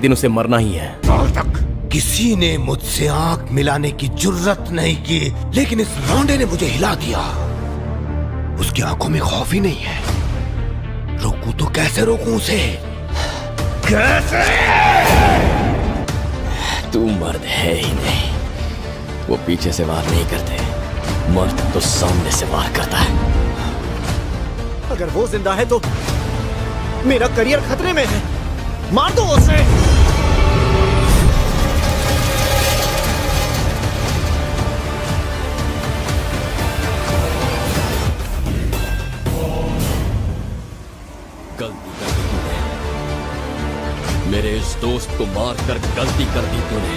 दिन उसे मरना ही है। आज तक किसी ने मुझसे आंख मिलाने की जुर्रत नहीं की, लेकिन इस लौंडे ने मुझे हिला दिया। उसकी आंखों में खौफ ही नहीं है। रोकूं तो कैसे रोकूं उसे? कैसे? तू मर्द है ही नहीं। वो पीछे से वार नहीं करते, मर्द तो सामने से वार करता है। अगर वो जिंदा है तो मेरा करियर खतरे में है। मार दो उसे। गलती कर दी तूने, मेरे इस दोस्त को मारकर गलती कर दी तूने।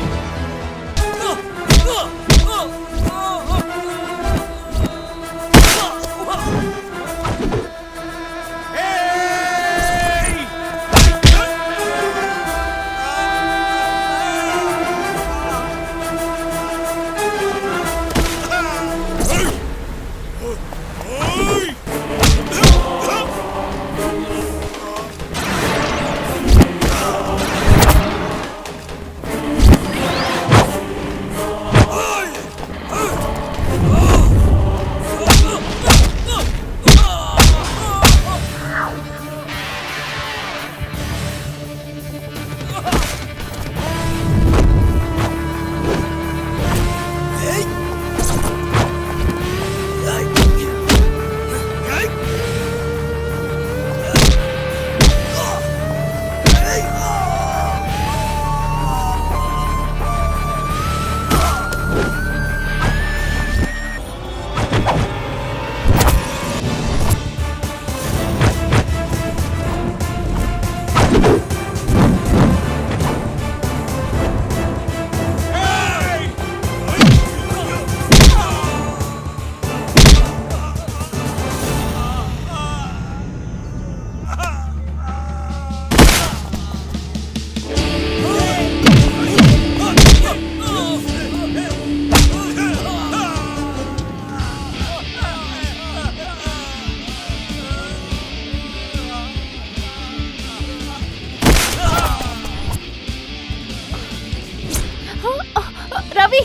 रवि,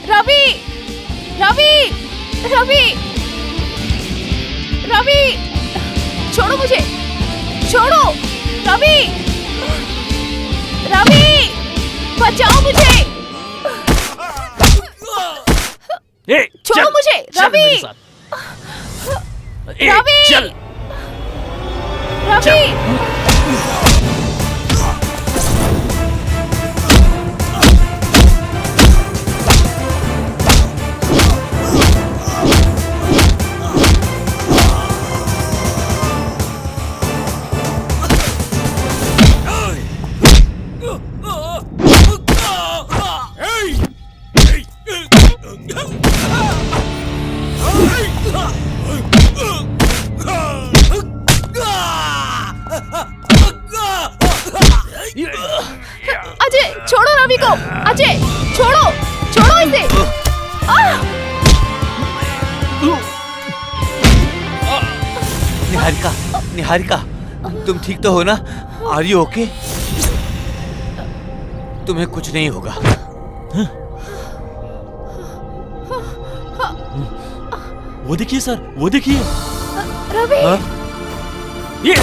रवि, रवि, रवि, रवि, छोड़ो मुझे, छोड़ो, रवि, रवि, बचाओ मुझे, छोड़ो मुझे, रवि, रवि, रवि। अजय, छोड़ो रवि को। अजय, छोड़ो, छोड़ो इसे। निहारिका, निहारिका, तुम ठीक तो हो ना? Are you okay? तुम्हें कुछ नहीं होगा। वो देखिए सर, वो देखिए। रवि, ये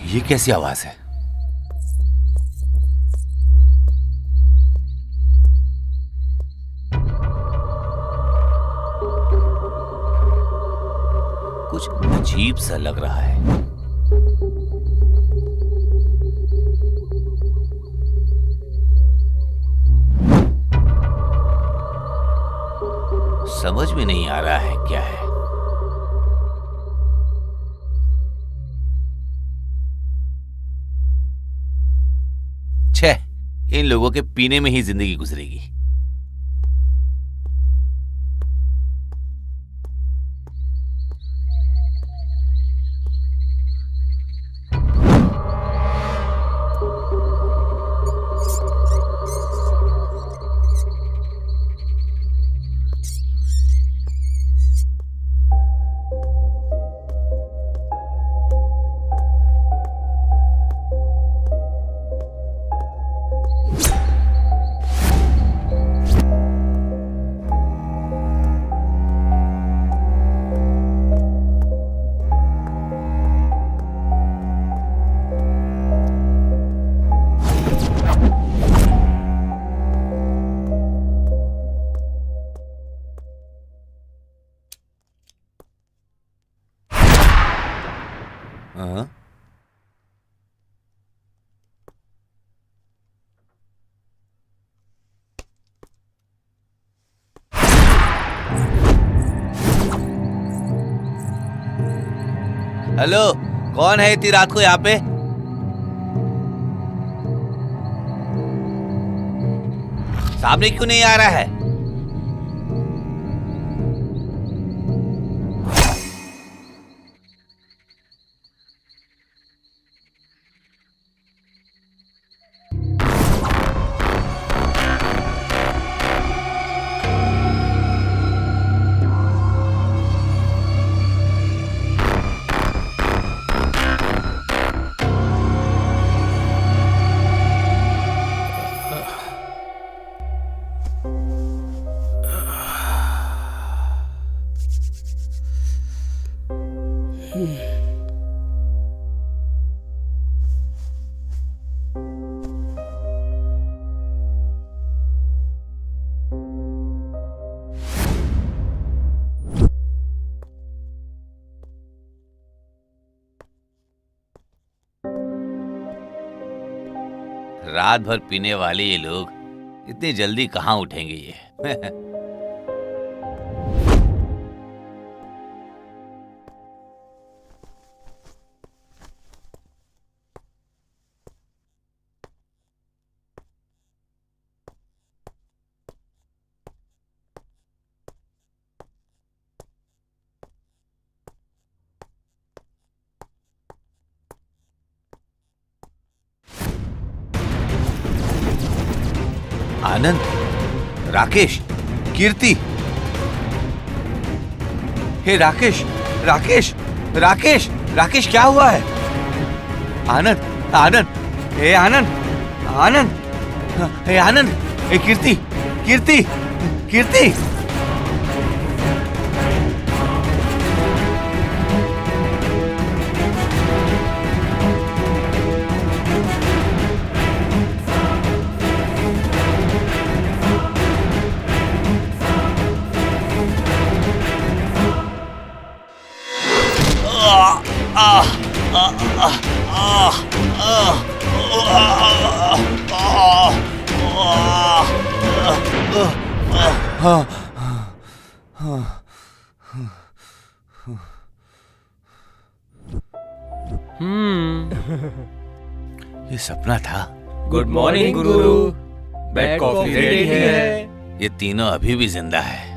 ये कैसी आवाज है? कुछ अजीब सा लग रहा है। समझ में नहीं आ रहा है क्या है। छह, इन लोगों के पीने में ही जिंदगी गुजरेगी। हाँ? हेलो, कौन है इतनी रात को यहाँ पे? सामने क्यों नहीं आ रहा है? रात भर पीने वाले ये लोग इतनी जल्दी कहाँ उठेंगे ये? आनंद, राकेश, कीर्ति। हे राकेश, राकेश, राकेश, राकेश क्या हुआ है? आनंद, आनंद, हे आनंद, आनंद, हे आनंद, हे कीर्ति, कीर्ति, कीर्ति। ये सपना था। गुड मॉर्निंग गुरु। बेड कॉफी रेडी है। ये तीनों अभी भी जिंदा है।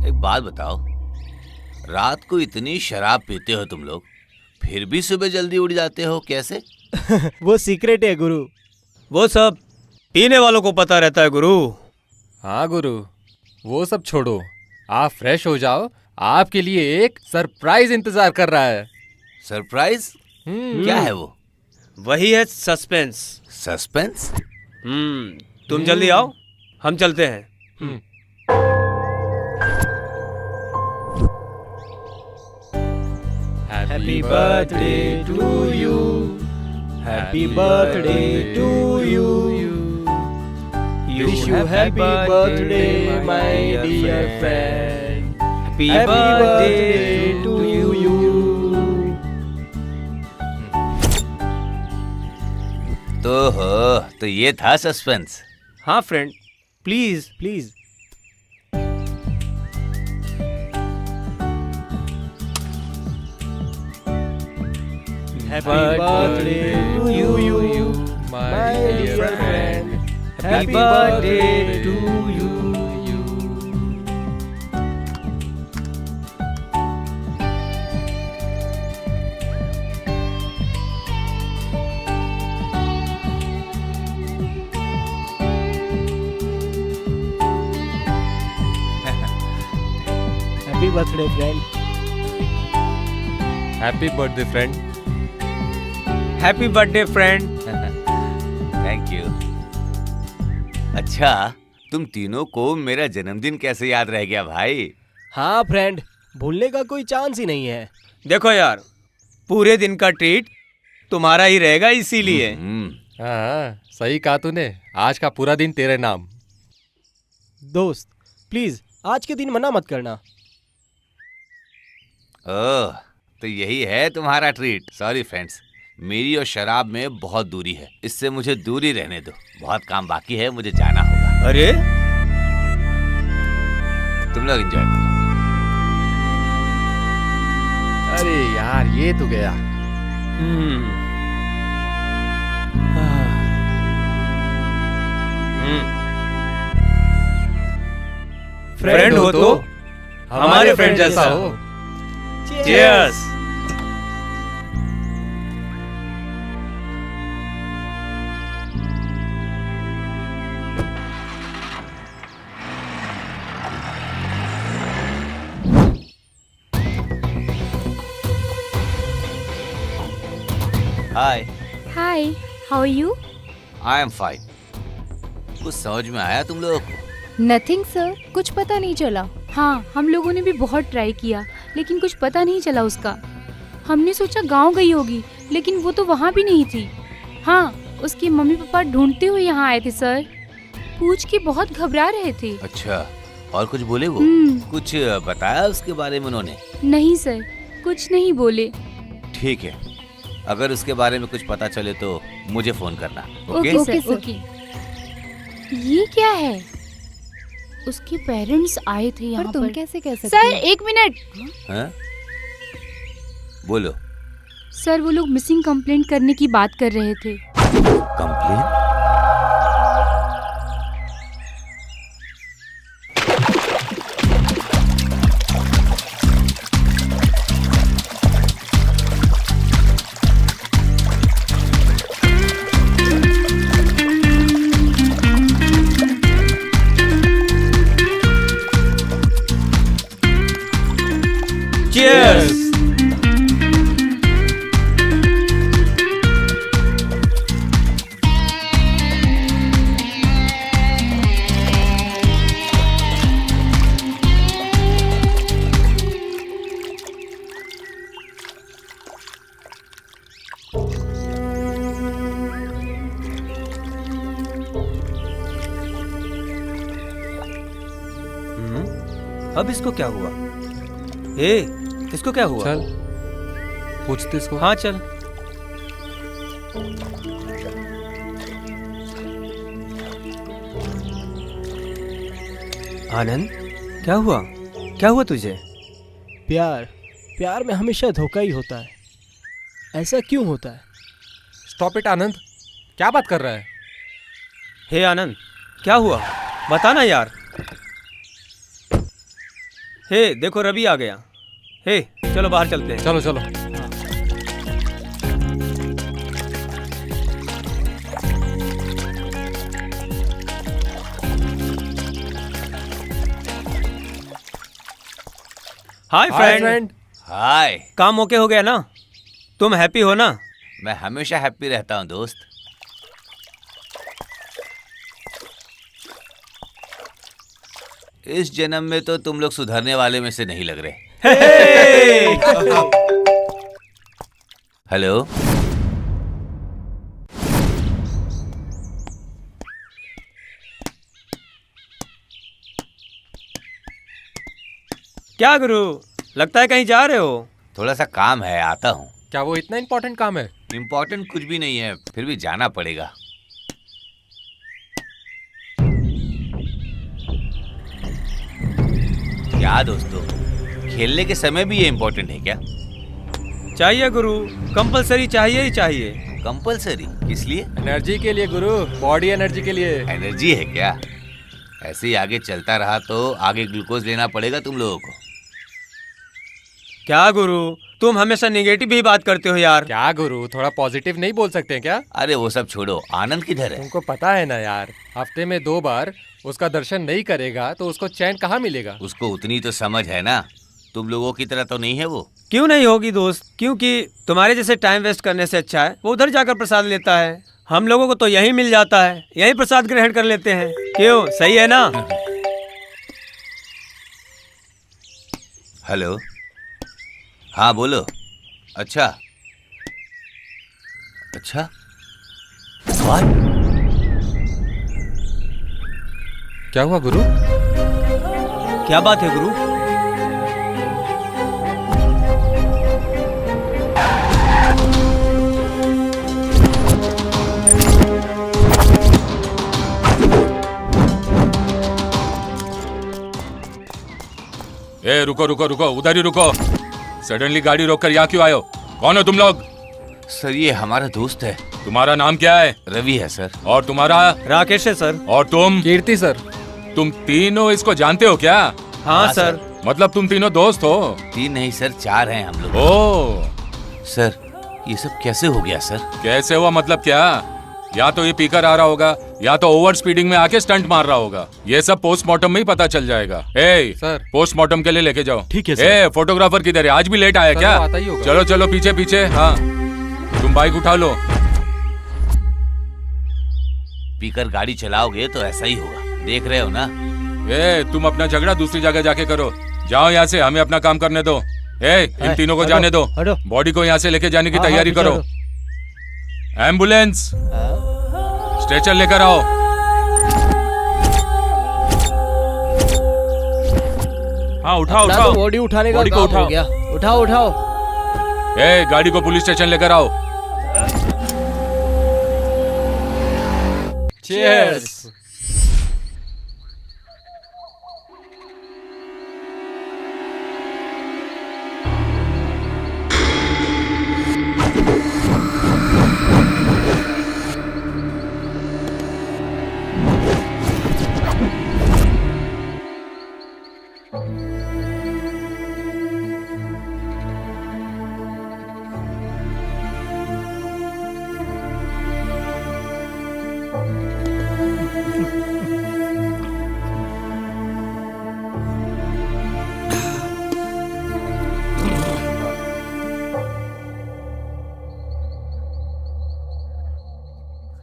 एक बात बताओ, रात को इतनी शराब पीते हो तुम लोग, फिर भी सुबह जल्दी उठ जाते हो कैसे? वो सीक्रेट है गुरु। वो सब पीने वालों को पता रहता है गुरु। हाँ गुरु, वो सब छोड़ो, आप फ्रेश हो जाओ, आपके लिए एक सरप्राइज इंतजार कर रहा है। सरप्राइज? क्या है वो? वही है सस्पेंस। सस्पेंस? तुम जल्दी आओ, हम चलते हैं। Happy birthday to you. Happy birthday to you. Wish you happy birthday, my dear friend. Happy birthday to you. तो ये था सस्पेंस। हाँ friend, please Please. Happy birthday to you, my dear friend. Happy birthday to you. Happy birthday, friend. Happy birthday friend. Happy birthday friend. Thank you. अच्छा, तुम तीनों को मेरा जन्मदिन कैसे याद रह गया भाई? हाँ फ्रेंड, भूलने का कोई चांस ही नहीं है। देखो यार, पूरे दिन का ट्रीट तुम्हारा ही रहेगा इसीलिए। हाँ सही कहा तूने, आज का पूरा दिन तेरे नाम। दोस्त प्लीज आज के दिन मना मत करना। ओह, तो यही है तुम्हारा ट्रीट। सॉरी फ्रेंड्स, मेरी और शराब में बहुत दूरी है, इससे मुझे दूरी रहने दो। बहुत काम बाकी है, मुझे जाना होगा। अरे तुम लोग एंजॉय करो। अरे यार ये तो गया। फ्रेंड हो तो हमारे फ्रेंड जैसा हो। Cheers! Hi. Hi, how are you? I am fine. कुछ समझ में आया तुम लोगों को? नथिंग सर, कुछ पता नहीं चला। हाँ, हम लोगों ने भी बहुत ट्राई किया लेकिन कुछ पता नहीं चला उसका। हमने सोचा गांव गई होगी लेकिन वो तो वहाँ भी नहीं थी। हाँ, उसके मम्मी पापा ढूंढते हुए यहाँ आए थे सर। पूछ के बहुत घबरा रहे थे। अच्छा, और कुछ बोले वो? कुछ बताया उसके बारे में उन्होंने? नहीं सर, कुछ नहीं बोले। ठीक है, अगर उसके बारे में कुछ पता चले तो मुझे फोन करना। Okay okay? Sir, okay. ये क्या है? उसके पेरेंट्स आए थे यहाँ पर तुम पर। कैसे कह सकती सर हो? एक मिनट। हाँ? बोलो। सर वो लोग मिसिंग कंप्लेंट करने की बात कर रहे थे। कंप्लेन? Cheers! अब इसको क्या हुआ? इसको क्या हुआ? चल पूछते इसको। हाँ चल। आनंद, क्या हुआ? क्या हुआ तुझे? प्यार में हमेशा धोखा ही होता है। ऐसा क्यों होता है? स्टॉप इट आनंद, क्या बात कर रहा है? हे आनंद, क्या हुआ? बता ना यार। हे देखो, रवि आ गया। हे चलो बाहर चलते हैं। चलो चलो। Hi friend. हाय। काम ओके हो गया ना? तुम हैप्पी हो ना? मैं हमेशा हैप्पी रहता हूँ दोस्त। इस जन्म में तो तुम लोग सुधरने वाले में से नहीं लग रहे। हेलो। क्या गुरु, लगता है कहीं जा रहे हो? थोड़ा सा काम है, आता हूँ। क्या वो इतना इम्पोर्टेंट काम है? इम्पोर्टेंट कुछ भी नहीं है, फिर भी जाना पड़ेगा। क्या दोस्तों, खेलने के समय भी ये इम्पोर्टेंट है क्या? चाहिए गुरु, कंपलसरी चाहिए ही चाहिए। कंपलसरी किस लिए? एनर्जी के लिए गुरु, बॉडी एनर्जी के लिए। एनर्जी है क्या? ऐसे ही आगे चलता रहा तो आगे ग्लूकोज लेना पड़ेगा तुम लोगों को। क्या गुरु, तुम हमेशा नेगेटिव ही बात करते हो यार। क्या गुरु, थोड़ा पॉजिटिव नहीं बोल सकते हैं क्या? अरे वो सब छोड़ो, आनंद किधर है? तुमको पता है ना यार, हफ्ते में 2 बार उसका दर्शन नहीं करेगा तो उसको चैन कहाँ मिलेगा? उसको उतनी तो समझ है ना, तुम लोगों की तरह तो नहीं है वो। क्यों नहीं होगी दोस्त, क्योंकि तुम्हारे जैसे टाइम वेस्ट करने से अच्छा है वो उधर जाकर प्रसाद लेता है। हम लोगों को तो यही मिल जाता है, यही प्रसाद ग्रहण कर लेते हैं। क्यों, सही है ना? हेलो। हाँ बोलो। अच्छा अच्छा। What? क्या हुआ गुरु? क्या बात है गुरु? ए रुको रुको रुको, उधर ही रुको। सडनली गाड़ी रोककर यहाँ क्यों आए हो? कौन हो तुम लोग? सर ये हमारा दोस्त है। तुम्हारा नाम क्या है? रवि है सर। और तुम्हारा? राकेश है सर। और तुम? कीर्ति सर। तुम तीनों इसको जानते हो क्या? हाँ सर। मतलब तुम तीनों दोस्त हो? 3 नहीं सर, 4 हैं हम लोग। ओ सर ये सब कैसे हो गया सर? कैसे हुआ मतलब क्या? या तो ये पीकर आ रहा होगा या तो ओवर स्पीडिंग में आके स्टंट मार रहा होगा। ये सब पोस्टमार्टम में ही पता चल जाएगा। ए सर। पोस्टमार्टम के लिए लेके जाओ। ठीक है सर। ए फोटोग्राफर किधर है? आज भी लेट आया सर, क्या? वो आता ही होगा। चलो चलो पीछे पीछे। हाँ तुम बाइक उठा लो। पीकर गाड़ी चलाओगे तो ऐसा ही होगा, देख रहे हो ना। ए तुम अपना झगड़ा दूसरी जगह जाके करो। जाओ यहाँ से, हमें अपना काम करने दो। ए इन तीनों को जाने दो। बॉडी को यहाँ से लेके जाने की तैयारी करो। एम्बुलेंस, स्ट्रेचर लेकर आओ। हाँ उठाओ अपना उठाओ तो बॉडी उठाने का बॉडी को काम हो उठाओ। गया। उठाओ उठाओ। ए गाड़ी को पुलिस स्टेशन लेकर आओ। Cheers!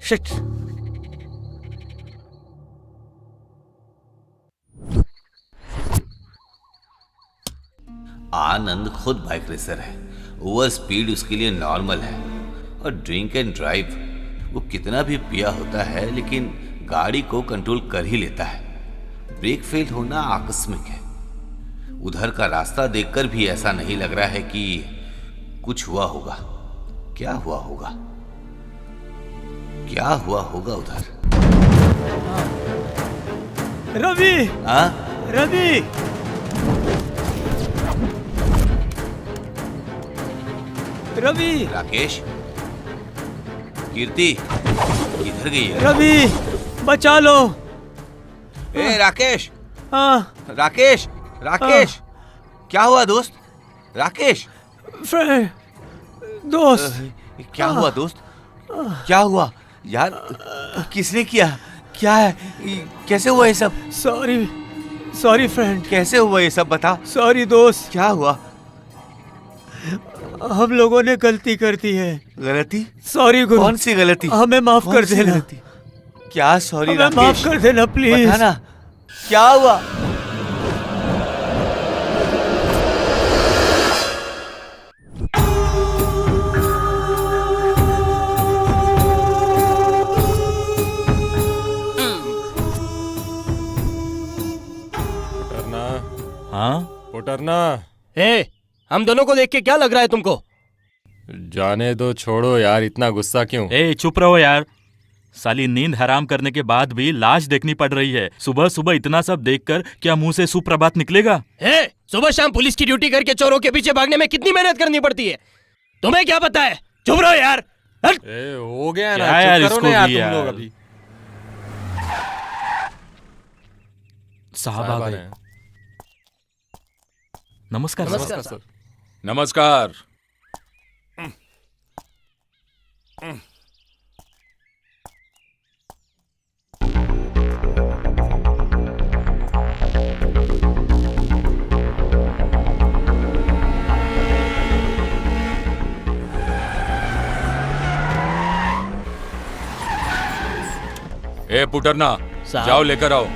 शिट। आनंद खुद बाइक रेसर है, ओवर स्पीड उसके लिए नॉर्मल है। और ड्रिंक एंड ड्राइव, वो कितना भी पिया होता है लेकिन गाड़ी को कंट्रोल कर ही लेता है। ब्रेक फेल होना आकस्मिक है। उधर का रास्ता देखकर भी ऐसा नहीं लग रहा है कि कुछ हुआ होगा। क्या हुआ होगा, क्या हुआ होगा उधर? रवि, हाँ रवि, रवि, राकेश, कीर्ति किधर गई है? रवि, बचा लो। ए राकेश, हाँ, राकेश, राकेश, क्या हुआ दोस्त? राकेश, फ्रेंड, दोस्त। क्या हुआ दोस्त? क्या हुआ यार? किसने किया? क्या है? कैसे हुआ ये सब? Sorry, sorry friend. कैसे हुआ ये सब बता। सॉरी दोस्त। क्या हुआ? हम लोगों ने गलती कर दी है। गलती? सॉरी गुरु। कौन सी गलती? हमें माफ कर देना। क्या सॉरी हमें राकेश? माफ कर देना प्लीज। बताना क्या हुआ? हाँ पुटरना, ए, हम दोनों को देख के क्या लग रहा है तुमको? जाने दो, छोड़ो यार, इतना गुस्सा क्यों? ए चुप रहो यार। साली नींद हराम करने के बाद भी लाश देखनी पड़ रही है। सुबह सुबह इतना सब देखकर क्या मुंह से सुप्रभात निकलेगा? ए, सुबह शाम पुलिस की ड्यूटी करके चोरों के पीछे भागने में कितनी मेहनत करनी पड़ती है, तुम्हें क्या पता है? चुप रहो यार। ए, हो गया ना, क्या यार, चुप करो इसको ना यार भी तुम यार। लोग अभी। साहब आ गए। नमस्कार। नमस्कार सर। नमस्कार। ए पुटरना, साहब। जाओ लेकर आओ।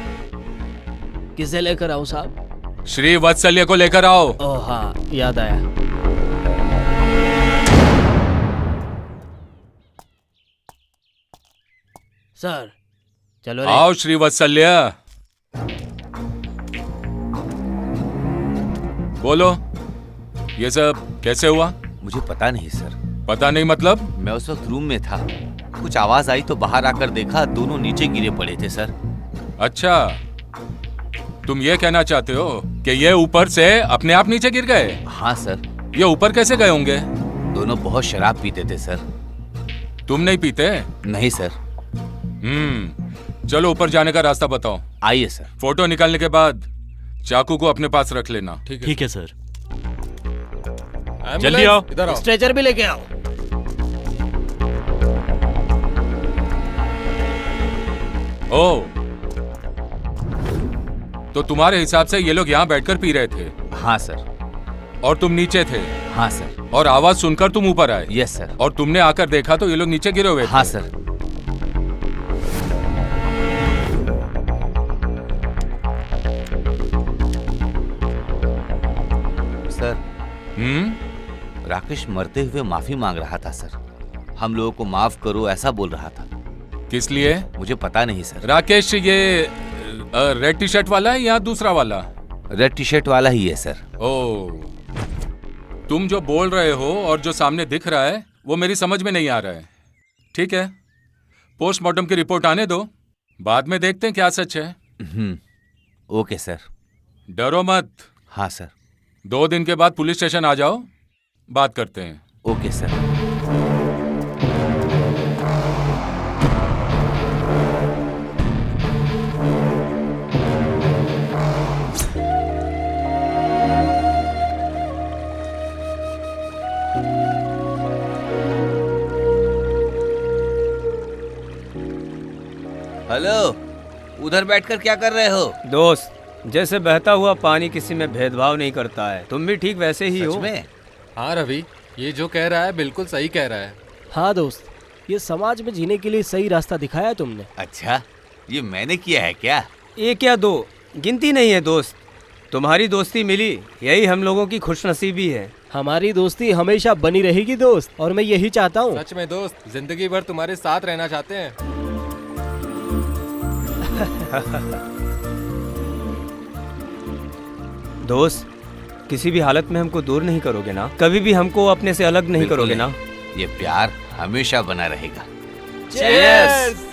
किसे लेकर आऊं साहब? श्री वत्सल्य को लेकर आओ। ओह हाँ, याद आया। सर चलो रे। आओ श्री वत्सल्य, बोलो ये सब कैसे हुआ? मुझे पता नहीं सर। पता नहीं मतलब? मैं उस वक्त रूम में था, कुछ आवाज आई तो बाहर आकर देखा, दोनों नीचे गिरे पड़े थे सर। अच्छा, तुम ये कहना चाहते हो कि ये ऊपर से अपने आप नीचे गिर गए? हाँ सर। ये ऊपर कैसे गए होंगे? दोनों बहुत शराब पीते थे सर। तुम नहीं पीते? नहीं सर। चलो ऊपर जाने का रास्ता बताओ। आइए सर। फोटो निकालने के बाद चाकू को अपने पास रख लेना। ठीक है सर। एम्बुलेंस, जल्दी आओ। इधर आओ। स्ट्रेचर भी लेके आओ। ओ, तो तुम्हारे हिसाब से ये लोग यहाँ बैठकर पी रहे थे? हाँ सर। और तुम नीचे थे? हाँ सर। और आवाज सुनकर तुम ऊपर आए? Yes sir. और तुमने आकर देखा तो ये लोग नीचे गिरे हुए थे? हाँ सर। सर, राकेश मरते हुए माफी मांग रहा था सर। हम लोगों को माफ करो ऐसा बोल रहा था। किस लिए? मुझे पता नहीं सर। राकेश ये रेड टी शर्ट वाला है या दूसरा वाला? रेड टी शर्ट वाला ही है सर। ओ, तुम जो बोल रहे हो और जो सामने दिख रहा है वो मेरी समझ में नहीं आ रहा है। ठीक है, पोस्टमार्टम की रिपोर्ट आने दो, बाद में देखते हैं क्या सच है। Okay sir. डरो मत। हाँ सर। 2 दिन के बाद पुलिस स्टेशन आ जाओ, बात करते हैं। Okay sir. हेलो, उधर बैठकर क्या कर रहे हो? दोस्त, जैसे बहता हुआ पानी किसी में भेदभाव नहीं करता है, तुम भी ठीक वैसे ही हो। सच में? हाँ रवि, ये जो कह रहा है बिल्कुल सही कह रहा है। हाँ दोस्त, ये समाज में जीने के लिए सही रास्ता दिखाया तुमने। अच्छा, ये मैंने किया है क्या? एक या दो, गिनती नहीं है दोस्त। तुम्हारी दोस्ती मिली, यही हम लोगों की खुशनसीबी है। हमारी दोस्ती हमेशा बनी रहेगी दोस्त, और मैं यही चाहता हूँ। सच में दोस्त, जिंदगी भर तुम्हारे साथ रहना चाहते हैं। दोस्त, किसी भी हालत में हमको दूर नहीं करोगे ना? कभी भी हमको अपने से अलग नहीं बिल्कुल करोगे ना? ये प्यार हमेशा बना रहेगा। चीयर्स!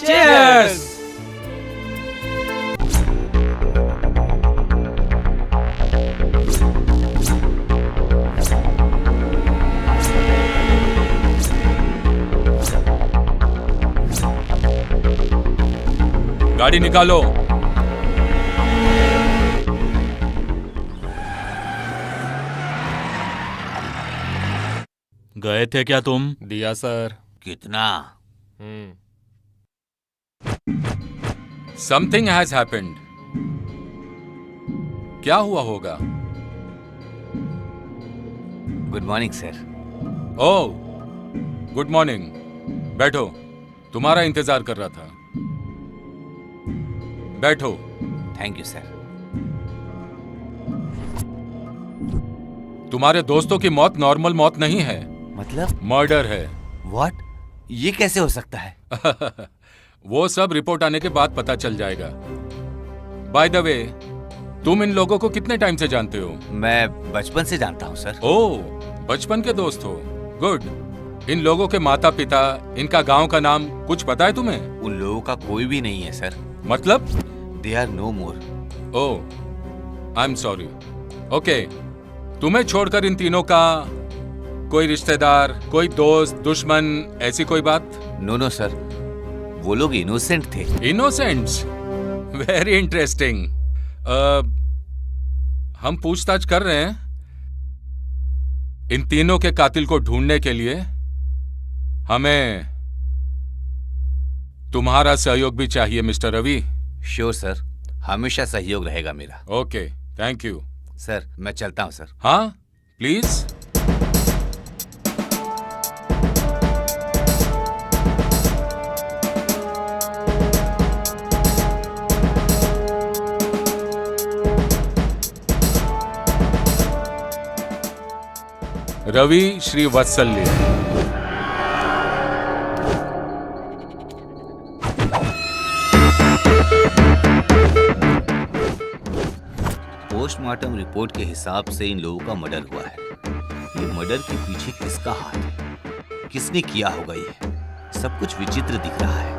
चीयर्स! गाड़ी निकालो। गए थे क्या तुम? दिया सर। कितना? Something has happened. क्या हुआ होगा? Good morning sir. Oh, good morning. बैठो, तुम्हारा इंतजार कर रहा था। बैठो। Thank you sir. तुम्हारे दोस्तों की मौत नॉर्मल मौत नहीं है, मतलब? मर्डर है। व्हाट? ये कैसे हो सकता है? वो सब रिपोर्ट आने के बाद पता चल जाएगा। बाय द वे, तुम इन लोगों को कितने टाइम से जानते हो? मैं बचपन से जानता हूँ सर। ओह, बचपन के दोस्त हो। गुड। इन लोगों के माता पिता, इनका गांव का नाम कुछ पता है तुम्हें? उन लोगों का कोई भी नहीं है सर। मतलब? They are no more. Oh, I am sorry. Okay, तुम्हें छोड़कर इन तीनों का कोई रिश्तेदार, कोई दोस्त, दुश्मन, ऐसी कोई बात? नो नो सर, वो लोग इनोसेंट थे। इनोसेंट्स? Very interesting. हम पूछताछ कर रहे हैं। इन तीनों के कातिल को ढूंढने के लिए हमें तुम्हारा सहयोग भी चाहिए मिस्टर रवि। श्योर सर, हमेशा सहयोग रहेगा मेरा। Okay, thank you. सर, मैं चलता हूं सर। हाँ, प्लीज। रवि श्रीवत्सल्य। पोस्टमार्टम रिपोर्ट के हिसाब से इन लोगों का मर्डर हुआ है। ये मर्डर के पीछे किसका हाथ है? किसने किया होगा? ये सब कुछ विचित्र दिख रहा है।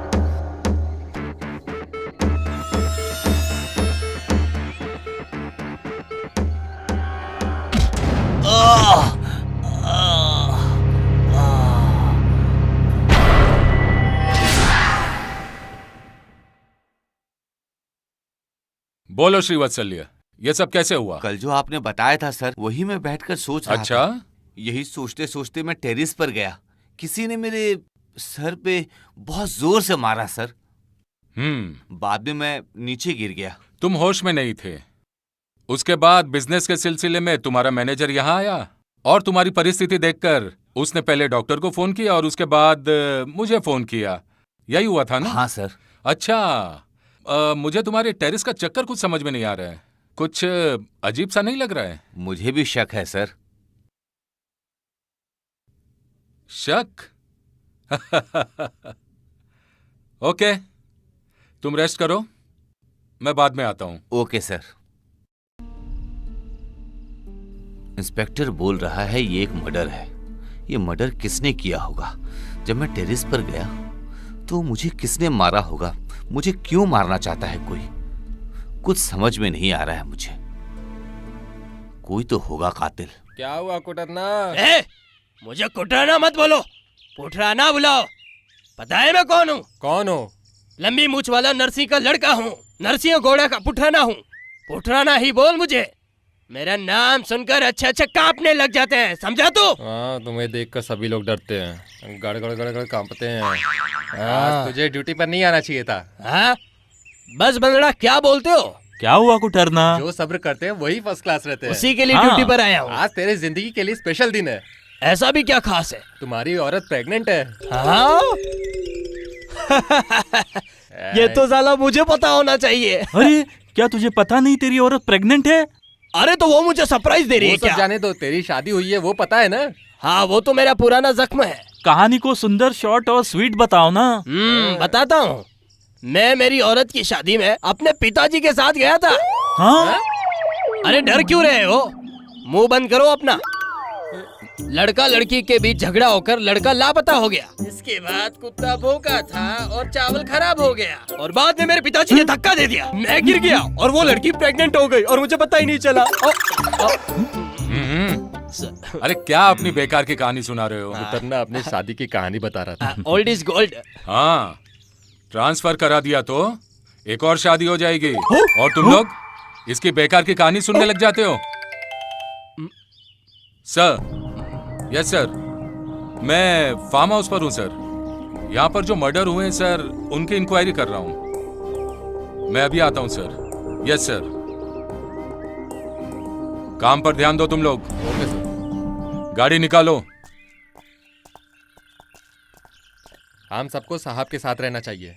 बोलो श्रीवत्सल्य, ये सब कैसे हुआ? कल जो आपने बताया था सर, वही मैं बैठकर सोच रहा अच्छा? था। यही सोचते सोचते मैं टेरेस पर गया। किसी ने मेरे सर पे बहुत जोर से मारा सर। बाद में मैं नीचे गिर गया। तुम होश में नहीं थे। उसके बाद बिजनेस के सिलसिले में तुम्हारा मैनेजर यहाँ आया और तुम्हारी परिस्थिति देखकर उसने पहले डॉक्टर को फोन किया और उसके बाद मुझे फोन किया। यही हुआ था ना? हाँ सर। अच्छा, मुझे तुम्हारे टेरेस का चक्कर कुछ समझ में नहीं आ रहा है। कुछ अजीब सा नहीं लग रहा है? मुझे भी शक है सर। शक? ओके, तुम रेस्ट करो, मैं बाद में आता हूँ। Okay sir. इंस्पेक्टर बोल रहा है ये एक मर्डर है। ये मर्डर किसने किया होगा? जब मैं टेरेस पर गया तो मुझे किसने मारा होगा? मुझे क्यों मारना चाहता है कोई? कुछ समझ में नहीं आ रहा है मुझे। कोई तो होगा कातिल। क्या हुआ कुटरना? मुझे कुटराना मत बोलो, पुटराना बुलाओ। पता है मैं कौन हूँ? कौन हो? लंबी मूछ वाला नरसिंह का लड़का हूँ, नरसिंह घोड़ा का पुटराना हूँ। पुटराना ही बोल मुझे। मेरा नाम सुनकर अच्छे अच्छे कांपने लग जाते हैं, समझा तू? हाँ, तुम्हें देखकर सभी लोग डरते हैं, गड़ गड़ गड़ गड़ कांपते हैं। आज तुझे ड्यूटी पर नहीं आना चाहिए था। हाँ? बस बंदड़ा क्या बोलते हो? क्या हुआ कुटरना? जो सब्र करते हैं वही फर्स्ट क्लास रहते हैं। उसी के लिए हाँ। ड्यूटी पर आया हूँ। आज तेरे जिंदगी के लिए स्पेशल दिन है। ऐसा भी क्या खास है? तुम्हारी औरत प्रेग्नेंट है। हाँ? ये तो साला मुझे पता होना चाहिए। अरे क्या तुझे पता नहीं तेरी औरत प्रेग्नेंट है? अरे तो वो मुझे सरप्राइज दे रही वो है सब क्या? जाने दो, तेरी शादी हुई है वो पता है ना? हाँ, वो तो मेरा पुराना जख्म है। कहानी को सुंदर, शॉर्ट और स्वीट बताओ ना। बताता हूँ। मैं मेरी औरत की शादी में अपने पिताजी के साथ गया था। हाँ? अरे डर क्यों रहे हो? मुंह बंद करो अपना। लड़का लड़की के बीच झगड़ा होकर लड़का लापता हो गया। इसके बाद कुत्ता भूखा था और चावल खराब हो गया, और बाद में मेरे पिताजी ने धक्का दे दिया। मैं गिर गया और वो लड़की प्रेग्नेंट हो गई और मुझे पता ही नहीं चला। अरे क्या अपनी बेकार की कहानी सुना रहे हो? कुटरना अपनी शादी की कहानी बता रहा था। Old is gold. हाँ, ट्रांसफर करा दिया तो एक और शादी हो जाएगी और तुम लोग इसकी बेकार की कहानी सुनने लग जाते हो। सर, यस सर, मैं फार्म हाउस पर हूँ सर। यहाँ पर जो मर्डर हुए हैं सर, उनकी इंक्वायरी कर रहा हूँ। मैं अभी आता हूँ सर। Yes sir. काम पर ध्यान दो तुम लोग। Okay sir. गाड़ी निकालो। हम सबको साहब के साथ रहना चाहिए।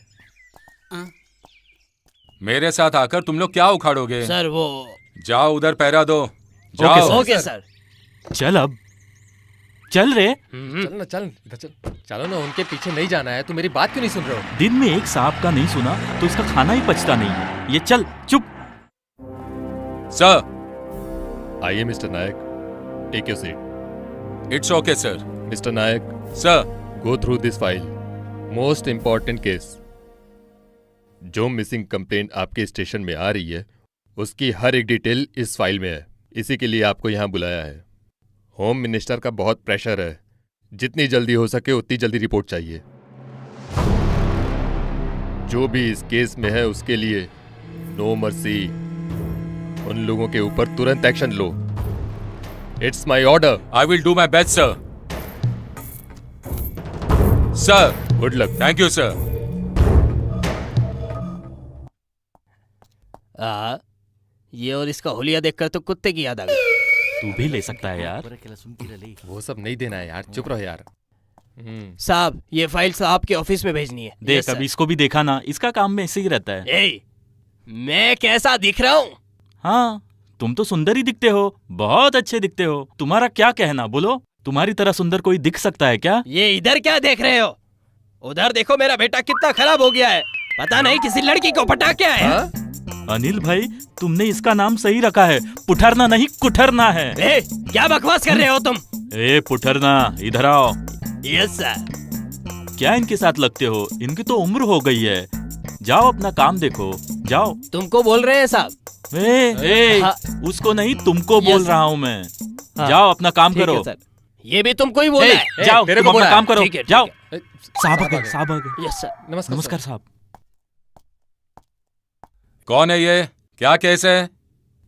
मेरे साथ आकर तुम लोग क्या उखाड़ोगे? सर वो जाओ उधर पहरा दो। जाओ। Okay sir. चल अब चल रे। चल ना, चल इधर चल। चलो ना, उनके पीछे नहीं जाना है। तुम मेरी बात क्यों नहीं सुन रहे हो? दिन में एक सांप का नहीं सुना तो उसका खाना ही पचता नहीं। ये चल चुप। सर। आइए mister Nayak, take your seat. It's okay sir. Mister Nayak, sir, go through this file. Most important case. जो मिसिंग कंप्लेंट आपके स्टेशन में आ रही है उसकी हर एक डिटेल इस फाइल में है। इसी के लिए आपको यहाँ बुलाया है। होम मिनिस्टर का बहुत प्रेशर है, जितनी जल्दी हो सके उतनी जल्दी रिपोर्ट चाहिए। जो भी इस केस में है उसके लिए नो मर्सी। उन लोगों के ऊपर तुरंत action low. It's my order. I will do my best sir. Sir, good luck. Thank you sir. ये और इसका होलिया देखकर तो कुत्ते की याद आ गई। तू भी ले सकता है यार। वो सब नहीं देना है यार, चुप रहो यार। साहब, ये फाइल साहब के ऑफिस में भेजनी है। देख अब इसको भी देखा ना, इसका काम में ऐसे ही रहता है। ए, मैं कैसा दिख रहा हूँ? हाँ, तुम तो सुंदर ही दिखते हो, बहुत अच्छे दिखते हो। तुम्हारा क्या कहना, बोलो। तुम्हारी तरह सुंदर कोई दिख सकता है क्या? ये इधर क्या देख रहे हो? उधर देखो, मेरा बेटा कितना खराब हो गया है। पता नहीं किसी लड़की को पटा क्या है। अनिल भाई, तुमने इसका नाम सही रखा है। पुठरना नहीं, कुठरना है। ए, क्या बकवास कर रहे हो तुम? ए पुठरना, इधर आओ। Yes sir. क्या इनके साथ लगते हो? इनकी तो उम्र हो गई है। जाओ अपना काम देखो, जाओ। तुमको बोल रहे हैं साहब? ए, हाँ। उसको नहीं, तुमको यस बोल सर। रहा हूँ मैं। हाँ। जाओ अपना काम ठीक है करो। सर। ये भी तुमको ही बोला है। जाओ, तेरे तुम को अपना बोला काम है। करो। ठीक है, जाओ। ए, साहब आ गए, साहब आ गए। Yes sir. नमस्कार नमस्कार साहब। कौन है ये? क्या केस है?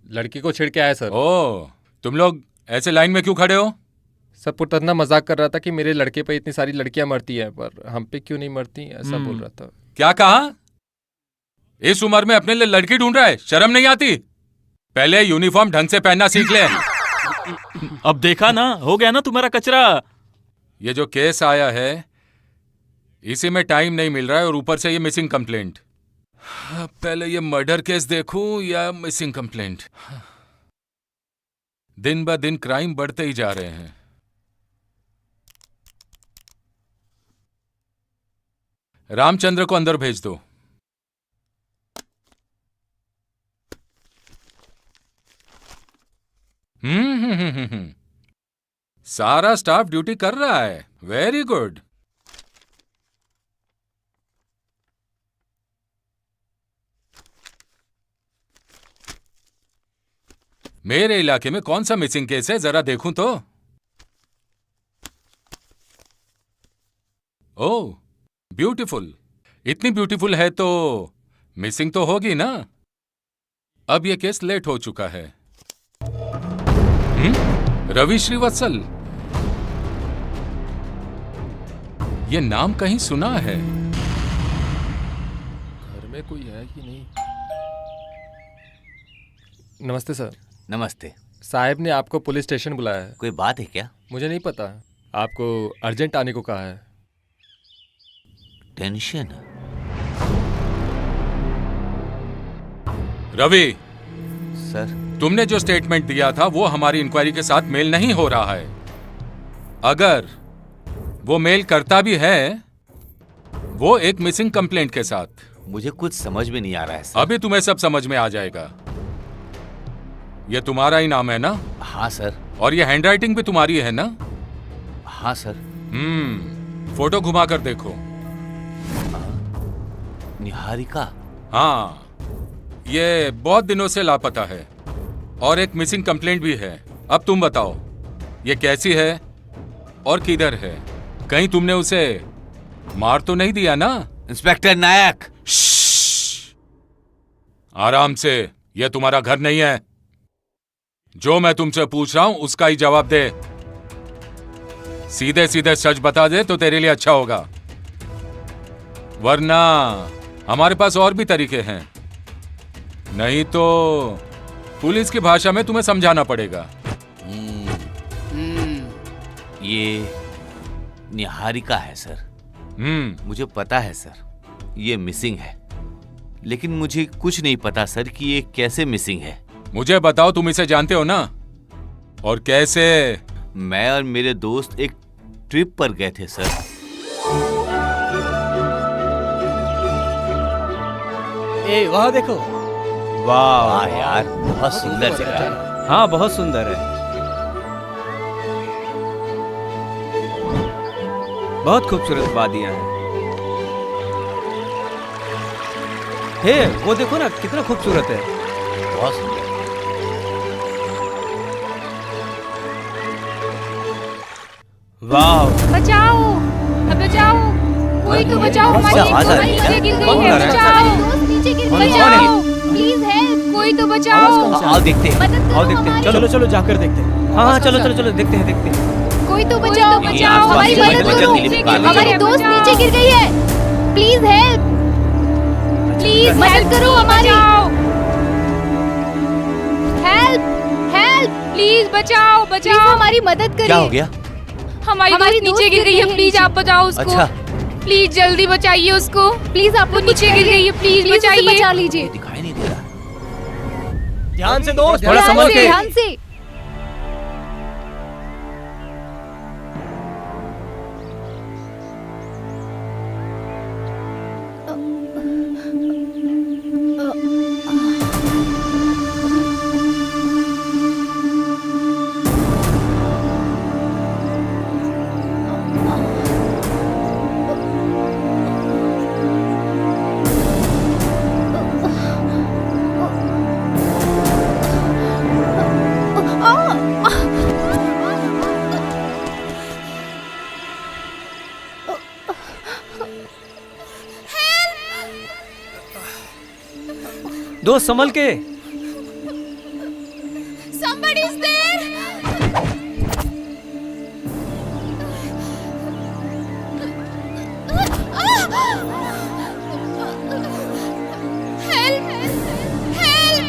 लड़की को छेड़ के आया सर। ओ, तुम लोग ऐसे लाइन में क्यों खड़े हो? सब पुटरना मजाक कर रहा था कि मेरे लड़के पे इतनी सारी लड़कियां मरती हैं, पर हम पे क्यों नहीं मरती, ऐसा बोल रहा था। क्या कहा? इस उम्र में अपने लिए लड़की ढूंढ रहा है? शर्म नहीं आती? पहले यूनिफॉर्म ढंग से पहनना सीख ले। अब देखा ना, हो गया ना तुम्हारा कचरा। ये जो केस आया है इसी में टाइम नहीं मिल रहा है, और ऊपर से ये मिसिंग कंप्लेंट। पहले ये मर्डर केस देखूं या मिसिंग कंप्लेंट? दिन ब दिन क्राइम बढ़ते ही जा रहे हैं। रामचंद्र को अंदर भेज दो। सारा स्टाफ ड्यूटी कर रहा है। Very good. मेरे इलाके में कौन सा मिसिंग केस है, जरा देखूं तो। ओह, ब्यूटीफुल। इतनी ब्यूटीफुल है तो मिसिंग तो होगी ना। अब यह केस लेट हो चुका है। रवि श्रीवत्सल, ये नाम कहीं सुना है। घर में कोई है कि नहीं? नमस्ते सर। नमस्ते। साहब ने आपको पुलिस स्टेशन बुलाया है। कोई बात है क्या? मुझे नहीं पता, आपको अर्जेंट आने को कहा है। टेंशन? रवि सर, तुमने जो स्टेटमेंट दिया था वो हमारी इंक्वायरी के साथ मेल नहीं हो रहा है। अगर वो मेल करता भी है, वो एक मिसिंग कंप्लेंट के साथ। मुझे कुछ समझ में नहीं आ रहा है सर। अभी तुम्हें सब समझ में आ जाएगा। ये तुम्हारा ही नाम है ना? हाँ सर। और ये हैंडराइटिंग भी तुम्हारी है ना? हाँ सर। फोटो घुमा कर देखो। निहारिका? हाँ, ये बहुत दिनों से लापता है और एक मिसिंग कंप्लेंट भी है। अब तुम बताओ, ये कैसी है और किधर है? कहीं तुमने उसे मार तो नहीं दिया ना? इंस्पेक्टर नायक, आराम से, यह तुम्हारा घर नहीं है। जो मैं तुमसे पूछ रहा हूं उसका ही जवाब दे। सीधे सीधे सच बता दे तो तेरे लिए अच्छा होगा, वरना हमारे पास और भी तरीके हैं। नहीं तो पुलिस की भाषा में तुम्हें समझाना पड़ेगा। ये निहारिका है सर। मुझे पता है सर, ये मिसिंग है, लेकिन मुझे कुछ नहीं पता सर कि ये कैसे मिसिंग है। मुझे बताओ, तुम इसे जानते हो ना? और कैसे? मैं और मेरे दोस्त एक ट्रिप पर गए थे सर। ए, वहाँ देखो। वाह यार, बहुत सुंदर जगह है। हाँ, बहुत सुंदर है। बहुत खूबसूरत वादियां हैं। हे, वो देखो ना, कितना खूबसूरत है। बहुत सुंदर। वाह, बचाओ, बचाओ, कोई तो बचाओ, हमारी नीचे गिर गई है। बचाओ, नीचे गिर गई है। प्लीज हेल्प, कोई तो बचाओ। आओ देखते हैं। आओ देखते हैं। चलो चलो जाकर देखते हैं। हाँ, चलो चलो चलो, देखते हैं देखते हैं। कोई तो बचाओ, बचाओ, हमारी मदद करो। हमारी दोस्त नीचे गिर गई है। प्लीज हेल्प, प्लीज मदद करो हमारी। हेल्प, हेल्प, प्लीज बचाओ, बचाओ, हमारी मदद करिए। क्या हो गया? हमारी दोस्त नीचे गिर गई है। प्लीज आप बचाओ उसको। अच्छा। प्लीज जल्दी बचाइए उसको। प्लीज आप नीचे गिर गई है। प्लीज बचाइए, बचा लीजिए। दिखाई नहीं दे रहा। ध्यान से दोस्त, थोड़ा संभल के। ध्यान से। दोस्त संभल के। Somebody is there. Help! Help!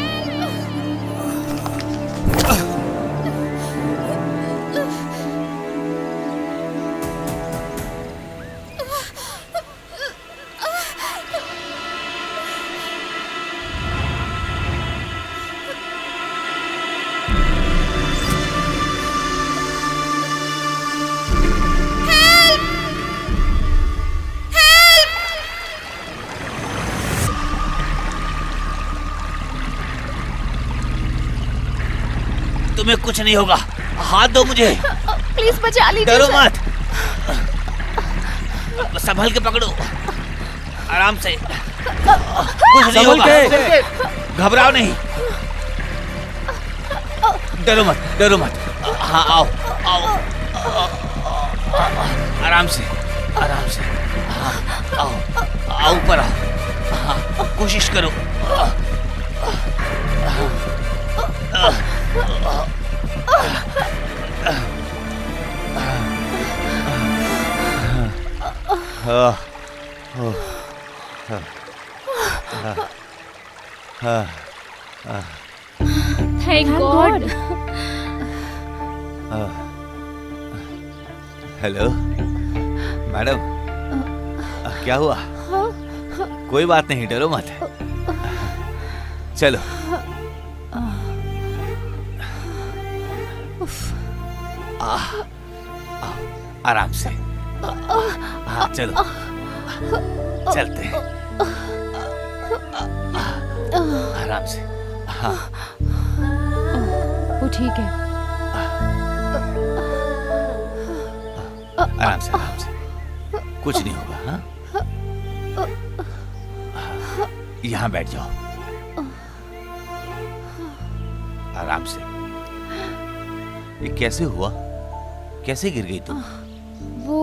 तुम्हें कुछ नहीं होगा, हाथ दो मुझे। प्लीज बचा लीजिए डरो सर। मत, संभल के पकड़ो, आराम से, कुछ नहीं संभल होगा, के। घबराओ नहीं, डरो मत, डरो मत। हाँ आओ आओ, आराम से, आराम से। हाँ आओ आओ, ऊपर आओ। हाँ कोशिश करो। Thank God. हेलो मैडम, क्या हुआ? कोई बात नहीं, डरो मत, चलो। आराम से, हाँ चलो, चलते हैं, आराम से। हाँ वो ठीक है। आराम से, आराम से, कुछ नहीं होगा। हाँ यहाँ बैठ जाओ, आराम से। ये कैसे हुआ? कैसे गिर गई तुम? वो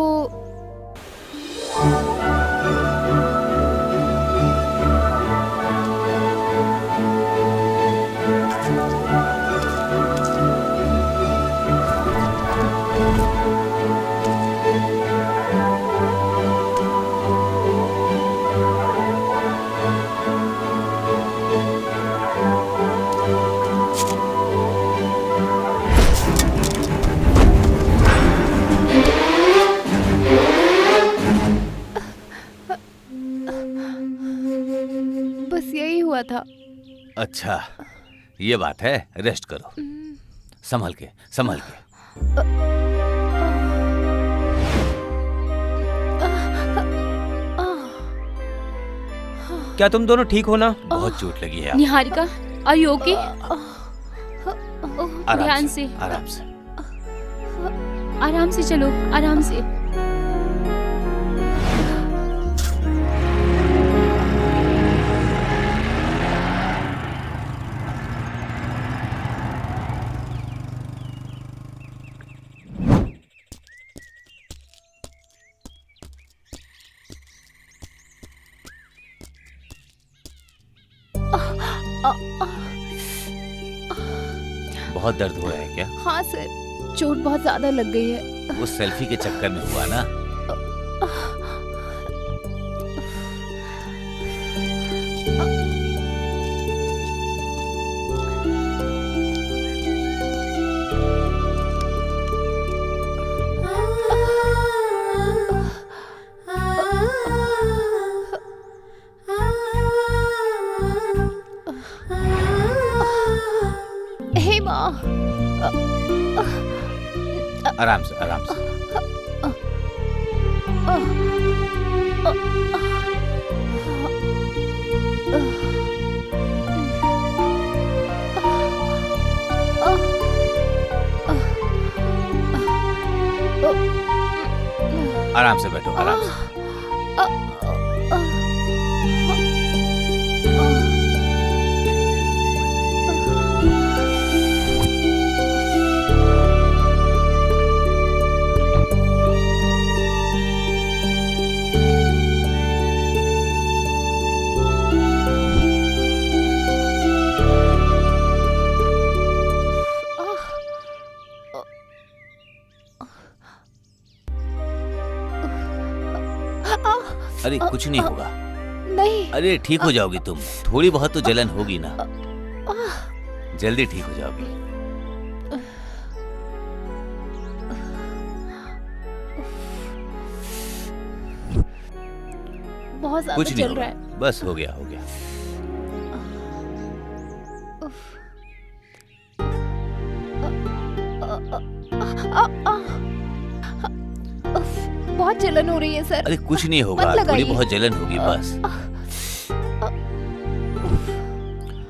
बस यही हुआ था। अच्छा ये बात है, रेस्ट करो, संभल के, संभल के। क्या तुम दोनों ठीक हो ना? बहुत चोट लगी है। Niharika, are you okay? ध्यान से, आराम से। आराम से चलो, आराम से। बहुत दर्द हो रहा है क्या? हाँ सर, चोट बहुत ज्यादा लग गई है। वो सेल्फी के चक्कर में हुआ ना? हे माँ, आराम से, आराम से। आराम से बैठो, आराम से। अरे कुछ नहीं होगा। नहीं। अरे ठीक हो जाओगी तुम, थोड़ी बहुत तो जलन होगी ना, जल्दी ठीक हो जाओगी। बहुत ज्यादा कुछ नहीं चल रहा है। होगा, बस हो गया, हो गया। बहुत जलन हो रही है सर। अरे कुछ नहीं होगा, मत थोड़ी लगाइए। बहुत जलन होगी बस।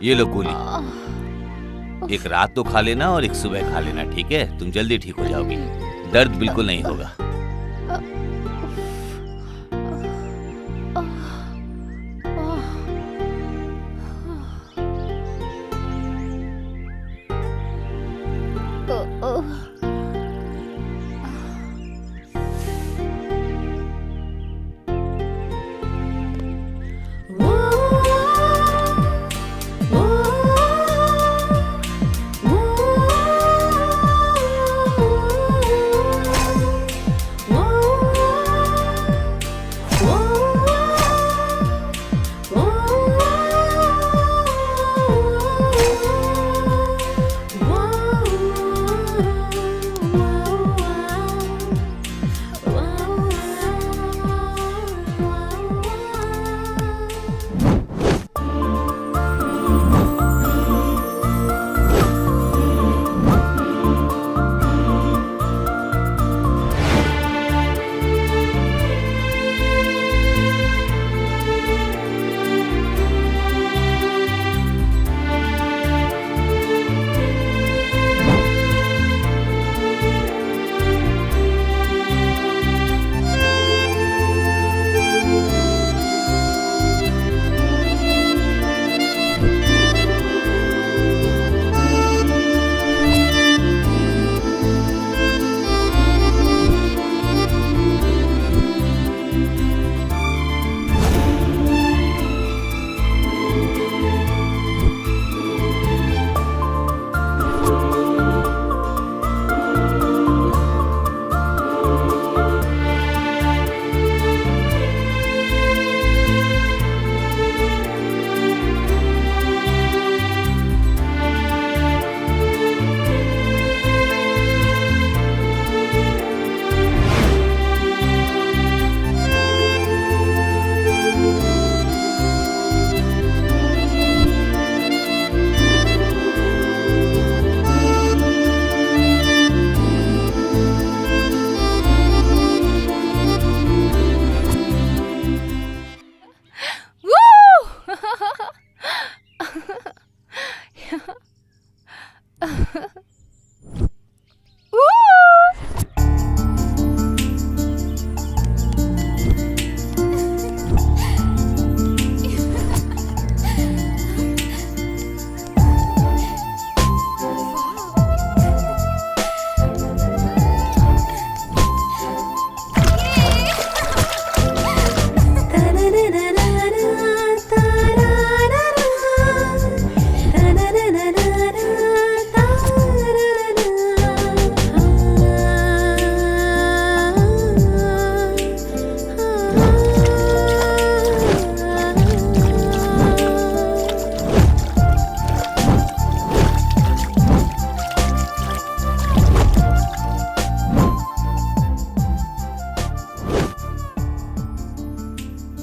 ये लो गोली। एक रात तो खा लेना और एक सुबह खा लेना, ठीक है? तुम जल्दी ठीक हो जाओगी, दर्द बिल्कुल नहीं होगा।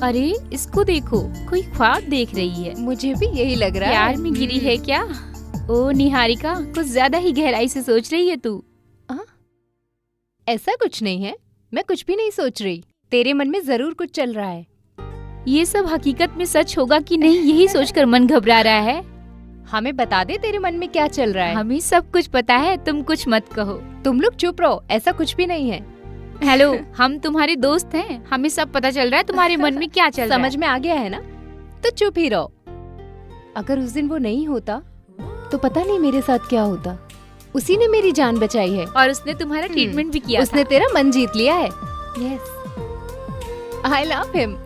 अरे इसको देखो, कोई ख्वाब देख रही है। मुझे भी यही लग रहा है। प्यार में गिरी है क्या? ओ निहारिका, कुछ ज्यादा ही गहराई से सोच रही है तू। ऐसा कुछ नहीं है, मैं कुछ भी नहीं सोच रही। तेरे मन में जरूर कुछ चल रहा है। ये सब हकीकत में सच होगा कि नहीं, यही सोचकर मन घबरा रहा है। हमें बता दे तेरे मन में क्या चल रहा है। हमें सब कुछ पता है, तुम कुछ मत कहो। तुम लोग चुप रहो, ऐसा कुछ भी नहीं है। हेलो, हम तुम्हारे दोस्त हैं, हमें सब पता चल रहा है तुम्हारे मन में क्या चल रहा है। समझ में आ गया है ना, तो चुप ही रहो। अगर उस दिन वो नहीं होता तो पता नहीं मेरे साथ क्या होता। उसी ने मेरी जान बचाई है और उसने तुम्हारा ट्रीटमेंट भी किया उसने था। तेरा मन जीत लिया है। Yes, I love him.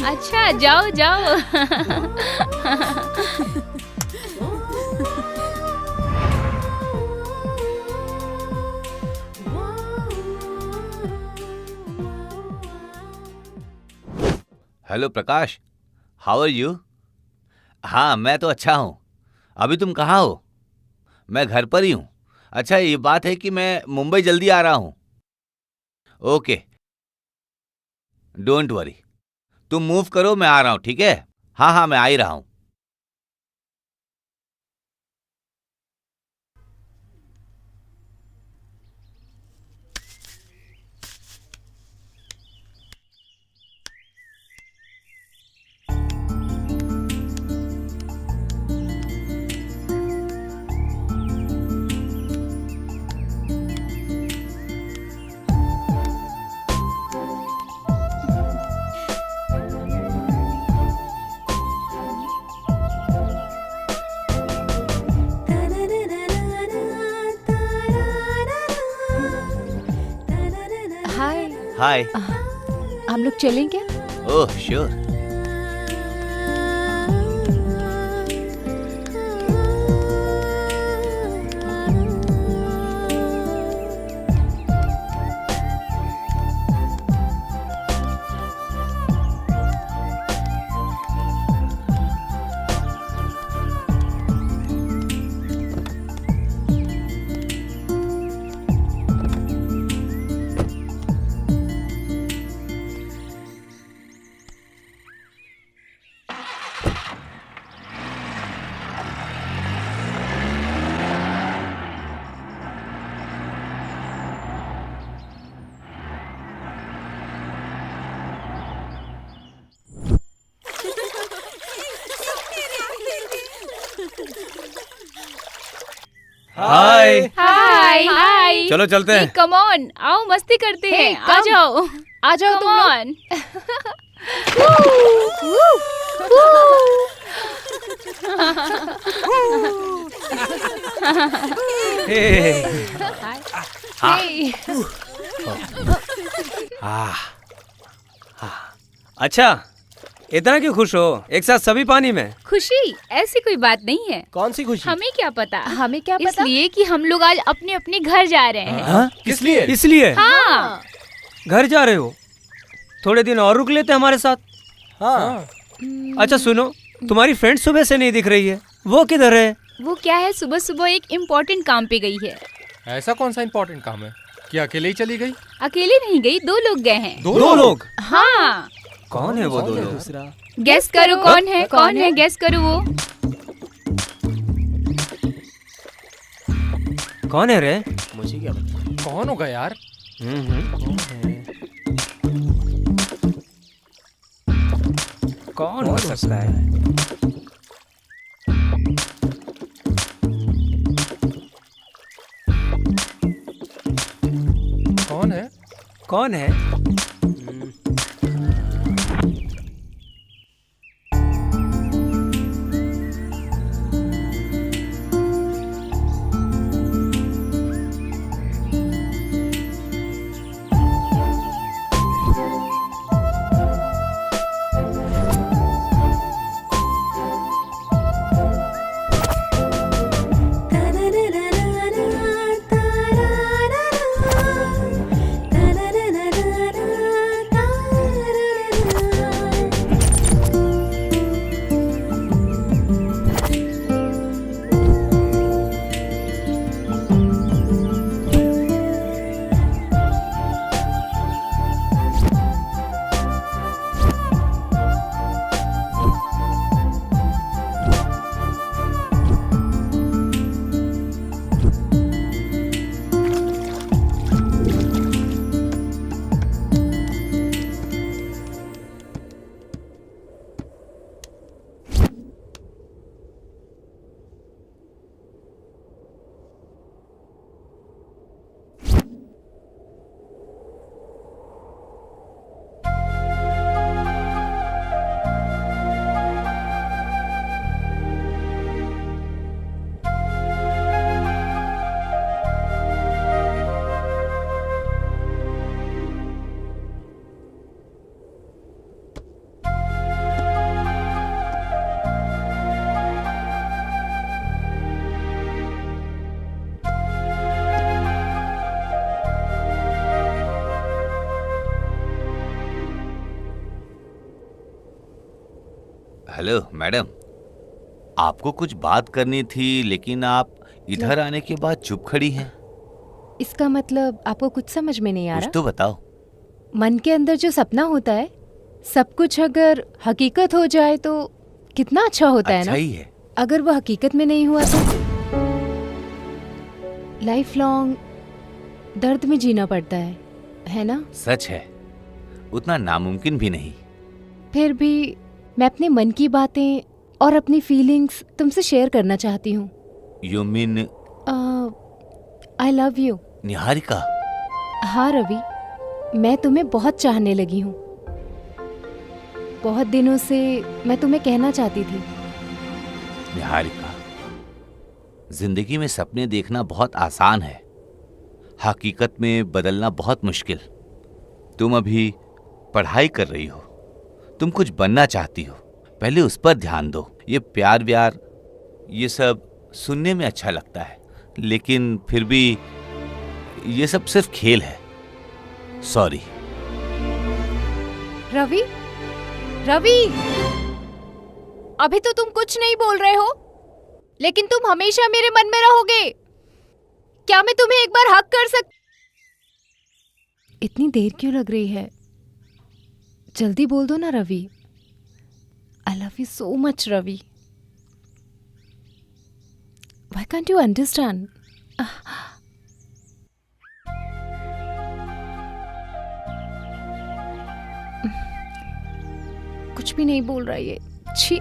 अच्छा जाओ जाओ। Hello Prakash, how are you? हाँ मैं तो अच्छा हूँ। अभी तुम कहाँ हो? मैं घर पर ही हूँ। अच्छा ये बात है कि मैं मुंबई जल्दी आ रहा हूँ। ओके डोंट वरी, तुम मूव करो, मैं आ रहा हूँ, ठीक है? हाँ हाँ मैं आ ही रहा हूँ। हाय। हम लोग चलें क्या? Oh sure. Hi. Hi hi. चलो चलते हैं। कम ऑन, आओ मस्ती करते हैं। आ जाओ आ जाओ कम तुम लोग। ऑन। अच्छा, इतना क्यों खुश हो? एक साथ सभी पानी में? खुशी ऐसी कोई बात नहीं है। कौन सी खुशी? हमें क्या पता? हमें क्या पता? इसलिए कि हम लोग आज अपने अपने घर जा रहे हैं। हाँ? किसलिए? इसलिए हाँ। घर जा रहे हो? थोड़े दिन और रुक लेते हमारे साथ। हाँ। अच्छा सुनो, तुम्हारी फ्रेंड सुबह से नहीं दिख रही है, वो किधर है? वो क्या है, सुबह सुबह एक इम्पोर्टेंट काम पे गई है। ऐसा कौन सा इम्पोर्टेंट काम है? क्या अकेले ही चली गई? अकेले नहीं गई, 2 लोग गए हैं। दो लोग? हाँ। कौन है वो दो लोग? गेस करो कौन है? कौन है? गेस करो वो। कौन है रे? मुझे क्या पता? कौन होगा यार? कौन हो सकता है? कौन है? कौन है? हेलो मैडम, आपको कुछ बात करनी थी लेकिन आप इधर आने के बाद चुप खड़ी हैं। इसका मतलब आपको कुछ समझ में नहीं आ कुछ रहा? तो बताओ। मन के अंदर जो सपना होता है, सब कुछ अगर हकीकत हो जाए तो कितना अच्छा होता है ना? अच्छा ही है। अगर वो हकीकत में नहीं हुआ तो लाइफ लॉन्ग दर्द में जीना पड़ता है ना? सच है, उतना नामुमकिन भी नहीं। फिर भी मैं अपने मन की बातें और अपनी फीलिंग्स तुमसे शेयर करना चाहती हूँ। You mean? I love you. Niharika? हाँ रवि, मैं तुम्हें बहुत चाहने लगी हूँ। बहुत दिनों से मैं तुम्हें कहना चाहती थी। निहारिका, जिंदगी में सपने देखना बहुत आसान है, हकीकत में बदलना बहुत मुश्किल। तुम अभी पढ़ाई कर रही हो, तुम कुछ बनना चाहती हो, पहले उस पर ध्यान दो। ये प्यार व्यार ये सब सुनने में अच्छा लगता है, लेकिन फिर भी ये सब सिर्फ खेल है। सॉरी। रवि, रवि, अभी तो तुम कुछ नहीं बोल रहे हो, लेकिन तुम हमेशा मेरे मन में रहोगे। क्या मैं तुम्हें एक बार हक कर इतनी देर क्यों लग रही है? जल्दी बोल दो ना Ravi. I love you so much Ravi. Why can't you understand? कुछ भी नहीं बोल रहा ये। छी।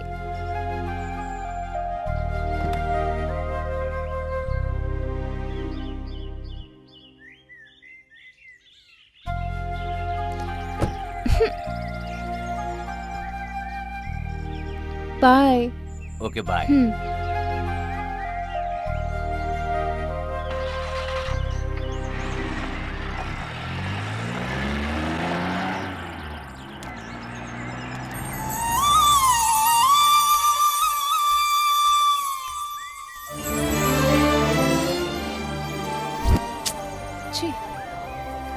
बाय। Okay bye.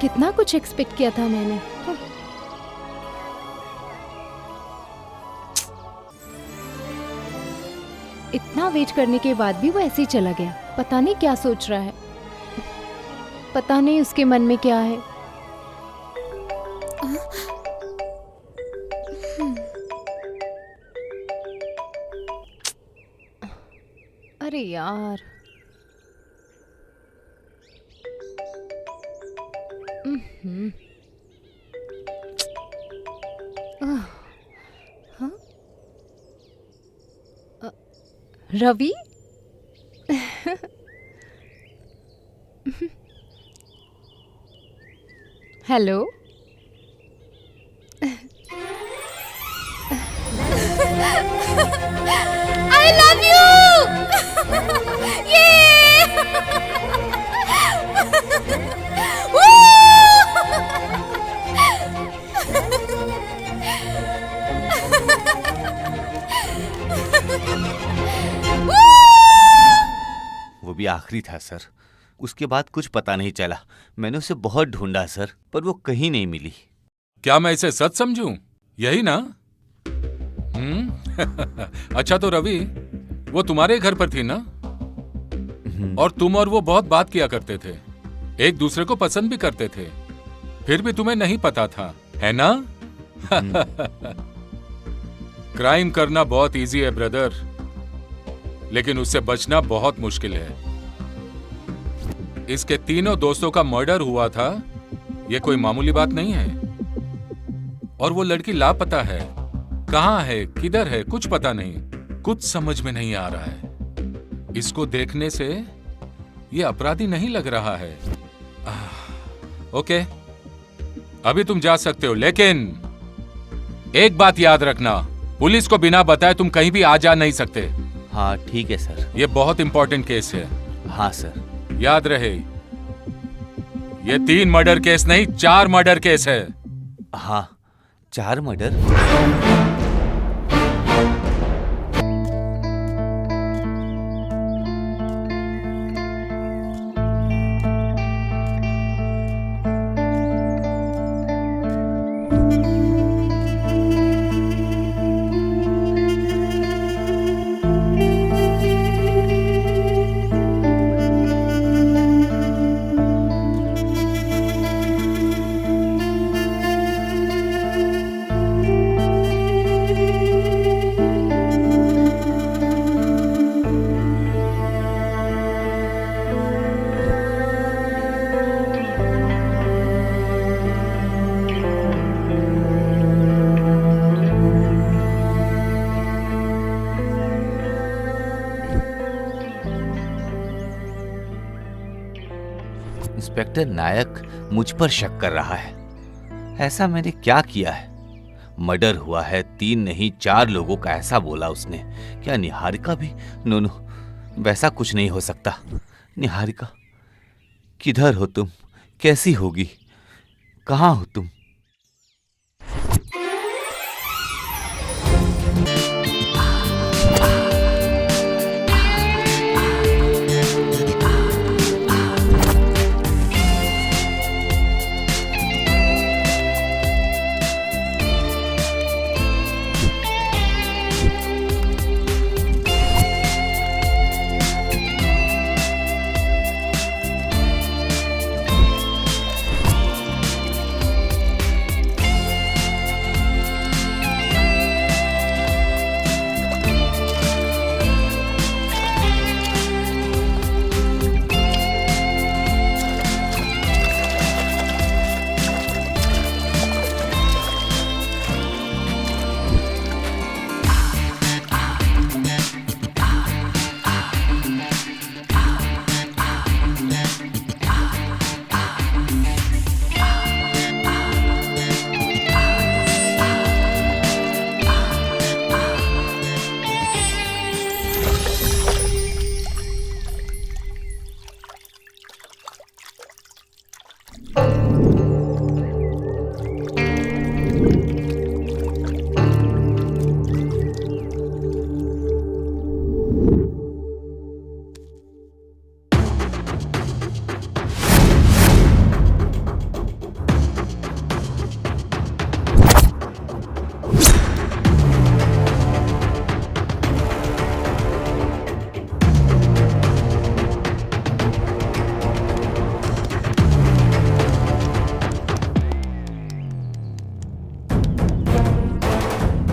कितना कुछ एक्सपेक्ट किया था मैंने। इतना वेट करने के बाद भी वो ऐसे ही चला गया। पता नहीं क्या सोच रहा है, पता नहीं उसके मन में क्या है। अरे यार, Ravi, hello. I love you. वो भी आखिरी था सर, उसके बाद कुछ पता नहीं चला। मैंने उसे बहुत ढूंढा सर, पर वो कहीं नहीं मिली। क्या मैं इसे सच समझूं? यही ना? अच्छा तो रवि, वो तुम्हारे घर पर थी ना? और तुम और वो बहुत बात किया करते थे, एक दूसरे को पसंद भी करते थे, फिर भी तुम्हें नहीं पता था, है ना? क्राइम करना बहुत इजी है ब्रदर, लेकिन उससे बचना बहुत मुश्किल है। इसके तीनों दोस्तों का मर्डर हुआ था, ये कोई मामूली बात नहीं है। और वो लड़की लापता है, कहाँ है, किधर है, कुछ पता नहीं, कुछ समझ में नहीं आ रहा है। इसको देखने से ये अपराधी नहीं लग रहा है। ओके, अभी तुम जा सकते हो, लेकिन एक बात याद रखना, पुलिस को बिना बताए तुम कहीं भी आ जा नहीं सकते। हाँ ठीक है सर। ये बहुत इंपॉर्टेंट केस है। हाँ सर। याद रहे, ये 3 मर्डर केस नहीं, 4 मर्डर केस है। हाँ, 4 मर्डर। इंस्पेक्टर नायक मुझ पर शक कर रहा है। ऐसा मैंने क्या किया है? मर्डर हुआ है, 3 नहीं 4 लोगों का ऐसा बोला उसने। क्या निहारिका भी? नो, वैसा कुछ नहीं हो सकता। निहारिका, किधर हो तुम? कैसी होगी? कहाँ हो तुम?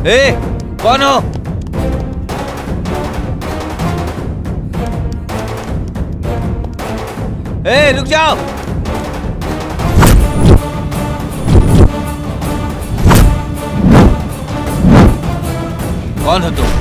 ए, कौन हो? ए, रुक जाओ। कौन हो तुम?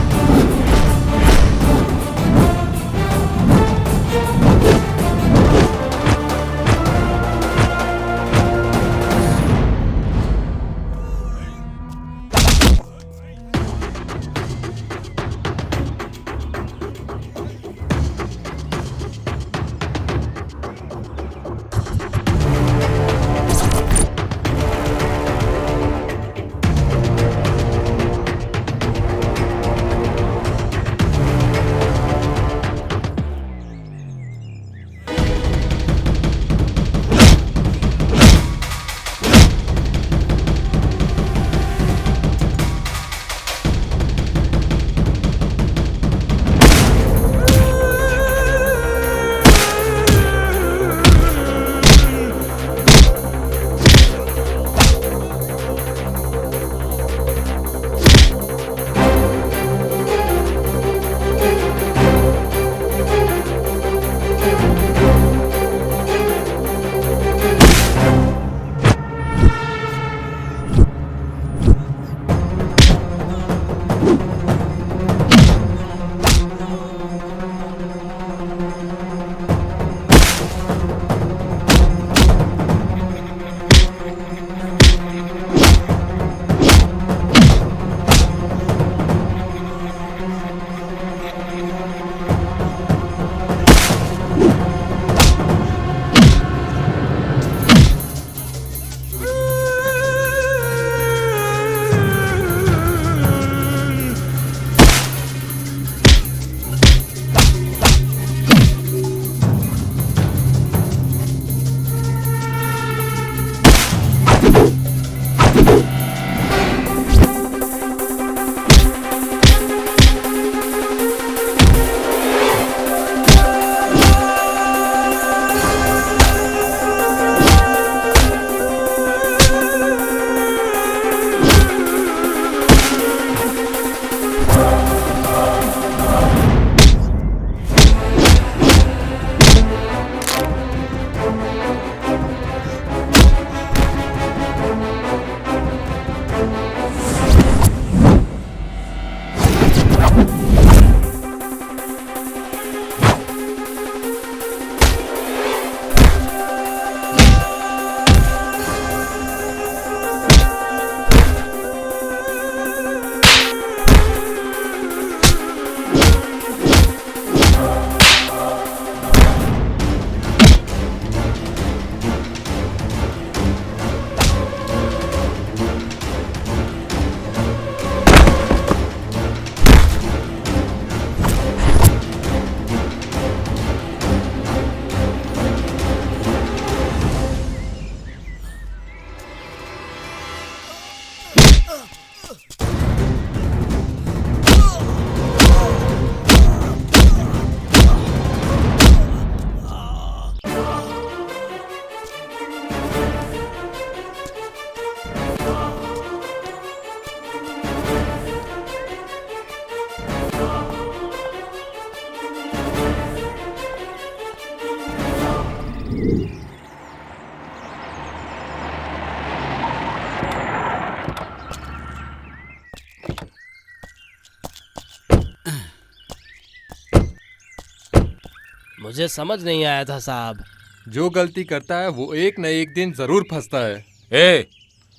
मुझे समझ नहीं आया था साहब। जो गलती करता है वो एक न एक दिन जरूर फंसता है। ए,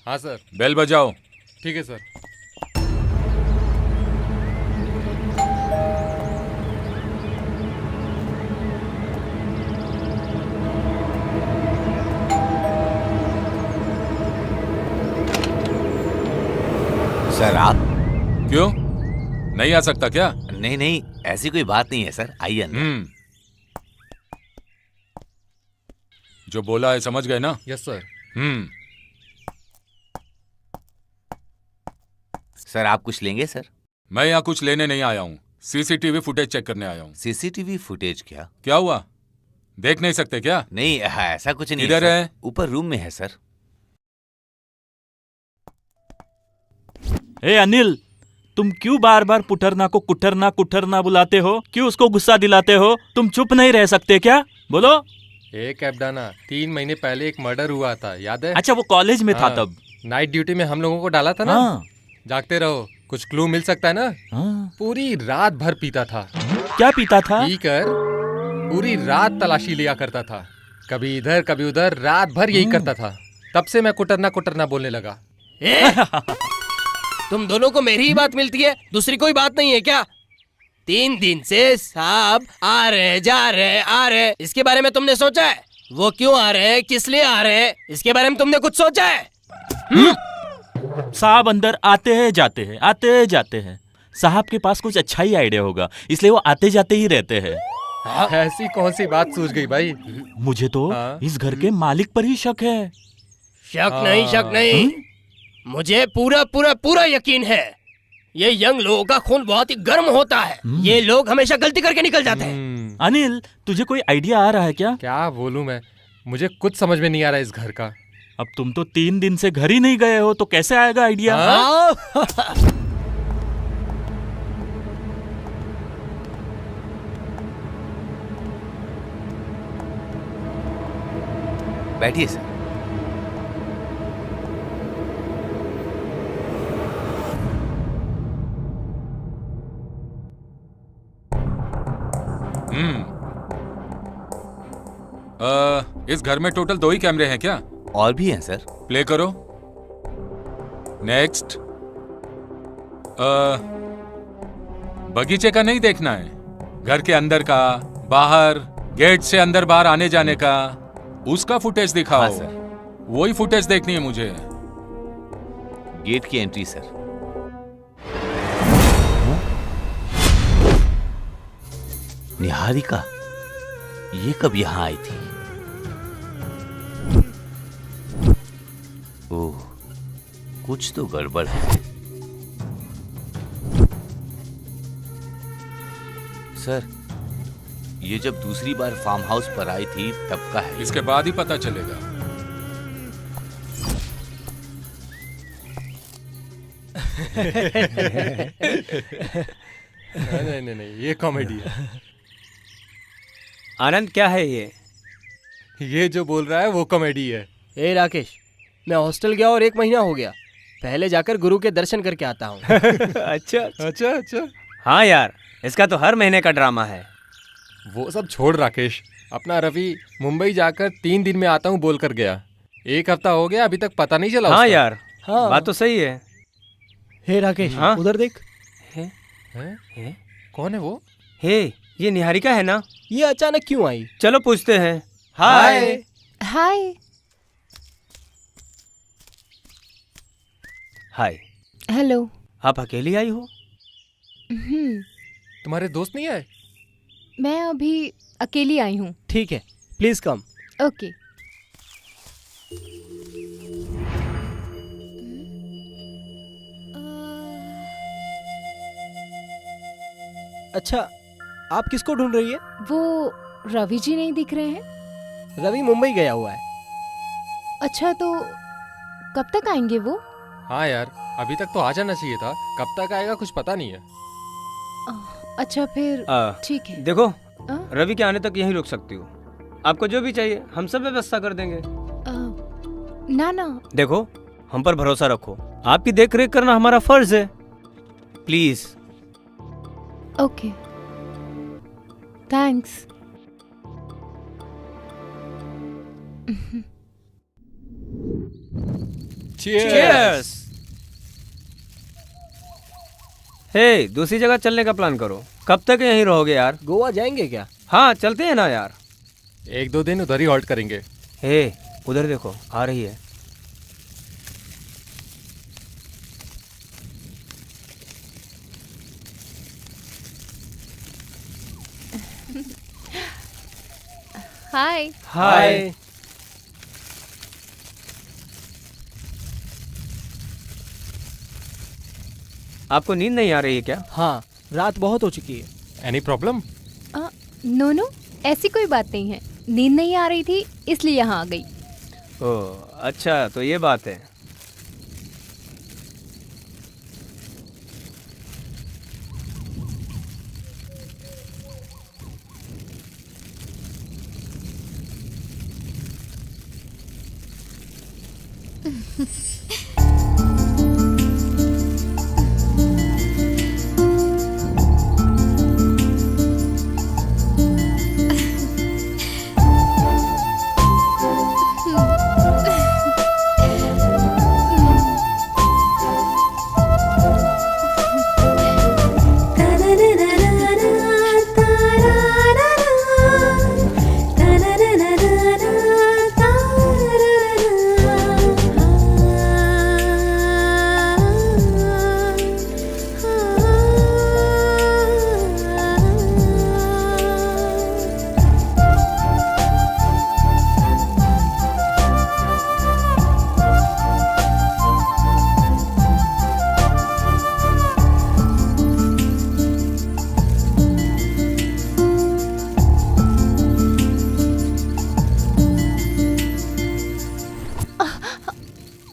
हाँ सर। बेल बजाओ। ठीक है सर। सर आप क्यों नहीं आ सकता क्या? नहीं नहीं, ऐसी कोई बात नहीं है सर, आइए अंदर। जो बोला है समझ गए ना? Yes sir. सर आप कुछ लेंगे सर? मैं यहाँ कुछ लेने नहीं आया हूँ, सीसीटीवी फुटेज चेक करने आया हूँ। सीसीटीवी फुटेज क्या? क्या हुआ, देख नहीं सकते क्या? नहीं ऐसा कुछ नहीं। किधर है? ऊपर रूम में है सर। ए अनिल, तुम क्यों बार बार पुटरना को कुटरना कुटरना बुलाते हो? क्यों उसको गुस्सा दिलाते हो? तुम चुप नहीं रह सकते क्या? बोलो। एक एबडाना 3 महीने पहले एक मर्डर हुआ था, याद है? अच्छा, वो कॉलेज में था हाँ, तब। नाइट ड्यूटी में हम लोगों को डाला था ना। हाँ। जागते रहो, कुछ क्लू मिल सकता है ना। हाँ। पूरी रात भर पीता था। क्या पीता था? पी कर पूरी रात तलाशी लिया करता था, कभी इधर कभी उधर, रात भर यही करता था। तब से मैं कुटरना कुटरना बोलने लगा। तुम दोनों को मेरी ही बात मिलती है, दूसरी कोई बात नहीं है क्या? 3 दिन से साहब आ रहे जा रहे आ रहे, इसके बारे में तुमने सोचा है? वो क्यों आ रहे हैं, किस लिए आ रहे हैं, इसके बारे में तुमने कुछ सोचा है? साहब अंदर आते हैं जाते हैं, आते हैं जाते हैं। साहब के पास कुछ अच्छा ही आइडिया होगा, इसलिए वो आते जाते ही रहते हैं। ऐसी कौन सी बात सूझ गई भाई? मुझे तो इस घर के मालिक पर ही शक है। शक नहीं, मुझे पूरा पूरा पूरा यकीन है। ये यंग लोगों का खून बहुत ही गर्म होता है। ये लोग हमेशा गलती करके निकल जाते हैं। अनिल, तुझे कोई आइडिया आ रहा है क्या? क्या बोलूं मैं, मुझे कुछ समझ में नहीं आ रहा इस घर का। अब तुम तो 3 दिन से घर ही नहीं गए हो, तो कैसे आएगा आइडिया? बैठिए सर। इस घर में टोटल 2 ही कैमरे हैं क्या? और भी हैं सर। प्ले करो। नेक्स्ट। बगीचे का नहीं देखना है, घर के अंदर का, बाहर, गेट से अंदर बाहर आने जाने का, उसका फुटेज दिखाओ। हाँ सर। वही फुटेज देखनी है मुझे। गेट की एंट्री सर। निहारिका ये कब यहां आई थी? ओह, कुछ तो गड़बड़ है। सर, ये जब दूसरी बार फार्म हाउस पर आई थी तब का है। इसके बाद ही पता चलेगा। नहीं, ये कॉमेडी है। आनंद, क्या है ये? ये जो बोल रहा है वो कॉमेडी है। ए राकेश, मैं हॉस्टल गया और 1 महीना हो गया। पहले जाकर गुरु के दर्शन करके आता हूँ। अच्छा। हाँ यार, इसका तो हर महीने का ड्रामा है। वो सब छोड़ राकेश, अपना रवि मुंबई जाकर 3 दिन में आता हूँ बोल कर गया। 1 हफ्ता हो गया, अभी तक पता नहीं चला। हाँ उसका। यार, हाँ। बात तो सही है। हे राकेश, हाँ? उधर देख। हैं? कौन है वो? हे, ये निहारिका है ना? ये अचानक क्यों आई? चलो पूछते हैं। हाय। हाय। हाय। हेलो। आप अकेली आई हो? तुम्हारे दोस्त नहीं आए? मैं अभी अकेली आई हूँ। ठीक है, प्लीज कम। ओके। अच्छा, आप किसको ढूंढ रही है? वो रवि जी नहीं दिख रहे हैं? रवि मुंबई गया हुआ है। अच्छा, तो कब तक आएंगे वो? हाँ यार, अभी तक तो आ जाना चाहिए था, कब तक आएगा कुछ पता नहीं है। अच्छा फिर ठीक है। देखो, रवि के आने तक यहीं रुक सकती हो। आपको जो भी चाहिए हम सब व्यवस्था कर देंगे। ना। देखो, हम पर भरोसा रखो, आपकी देख रेख करना हमारा फर्ज है। प्लीज। Okay, thanks. चीयर्स। हे, दूसरी जगह चलने का प्लान करो। कब तक यहीं रहोगे यार? गोवा जाएंगे क्या? हाँ, चलते हैं ना यार। 1-2 दिन उधर ही हॉल्ट करेंगे। हे, उधर देखो, आ रही है। हाय। हाय। आपको नींद नहीं आ रही है क्या? हाँ, रात बहुत हो चुकी है। Any problem? नो, ऐसी कोई बात नहीं है। नींद नहीं आ रही थी इसलिए यहाँ आ गई। ओह, अच्छा, तो ये बात है।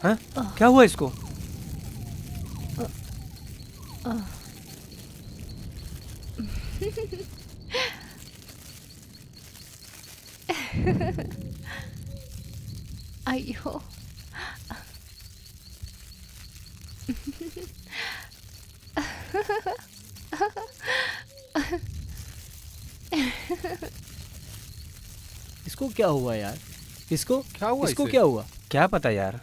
हाँ? क्या हुआ इसको? अयो। इसको क्या हुआ यार? इसको क्या हुआ इसको इसे? क्या हुआ? क्या पता यार।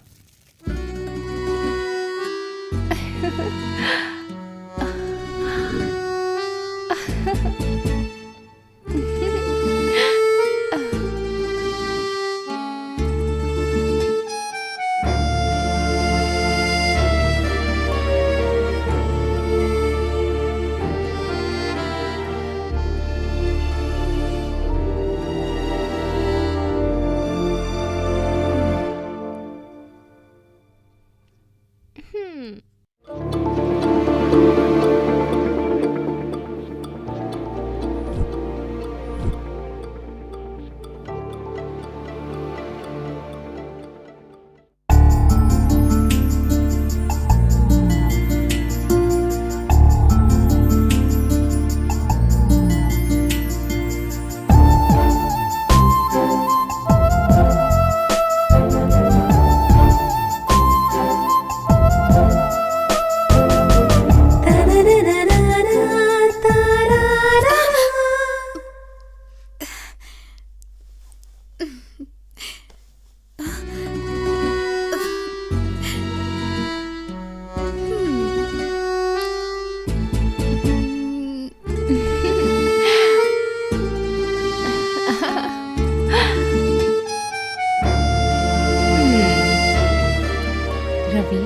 रवि,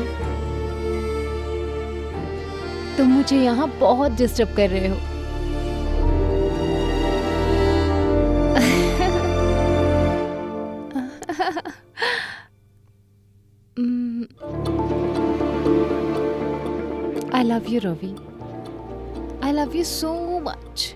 तुम मुझे यहाँ बहुत डिस्टर्ब कर रहे हो। I love you, Ravi. I love you so much.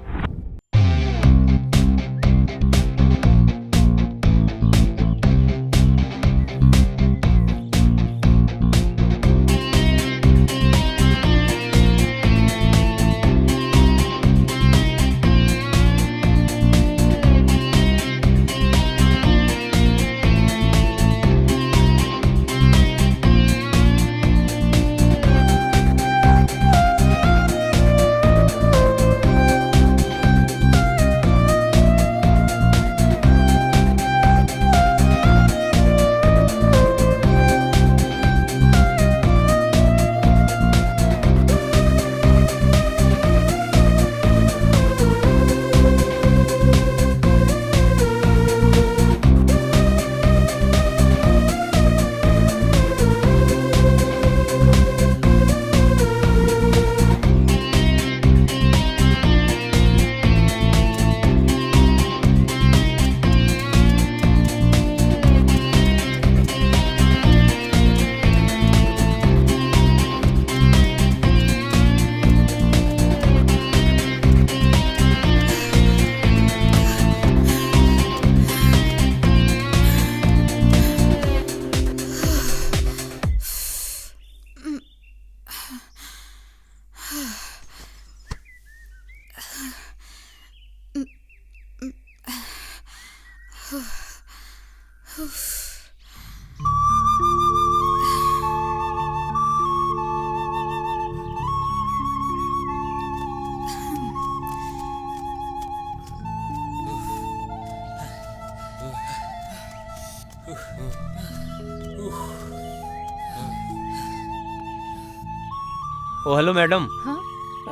Oh hello madam. हाँ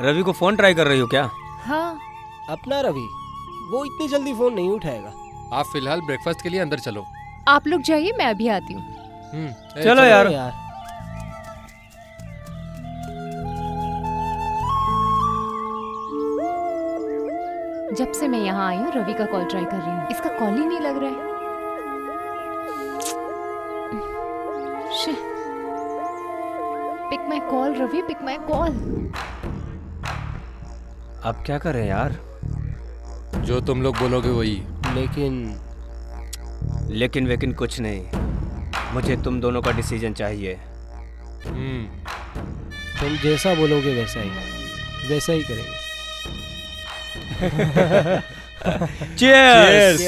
रवि को फोन ट्राई कर रही हो क्या? हाँ। अपना रवि वो इतनी जल्दी फोन नहीं उठाएगा। आप फिलहाल ब्रेकफास्ट के लिए अंदर चलो। आप लोग जाइए, मैं अभी आती हूँ। चलो यार। जब से मैं यहाँ आई हूँ रवि का कॉल ट्राई कर रही हूँ, इसका कॉल ही नहीं लग रहा है। Pick my call Ravi, pick my call. अब क्या करें यार? जो तुम लोग बोलोगे वही। लेकिन वेकिन कुछ नहीं, मुझे तुम दोनों का डिसीजन चाहिए। तुम जैसा बोलोगे वैसा ही करेंगे। Cheers!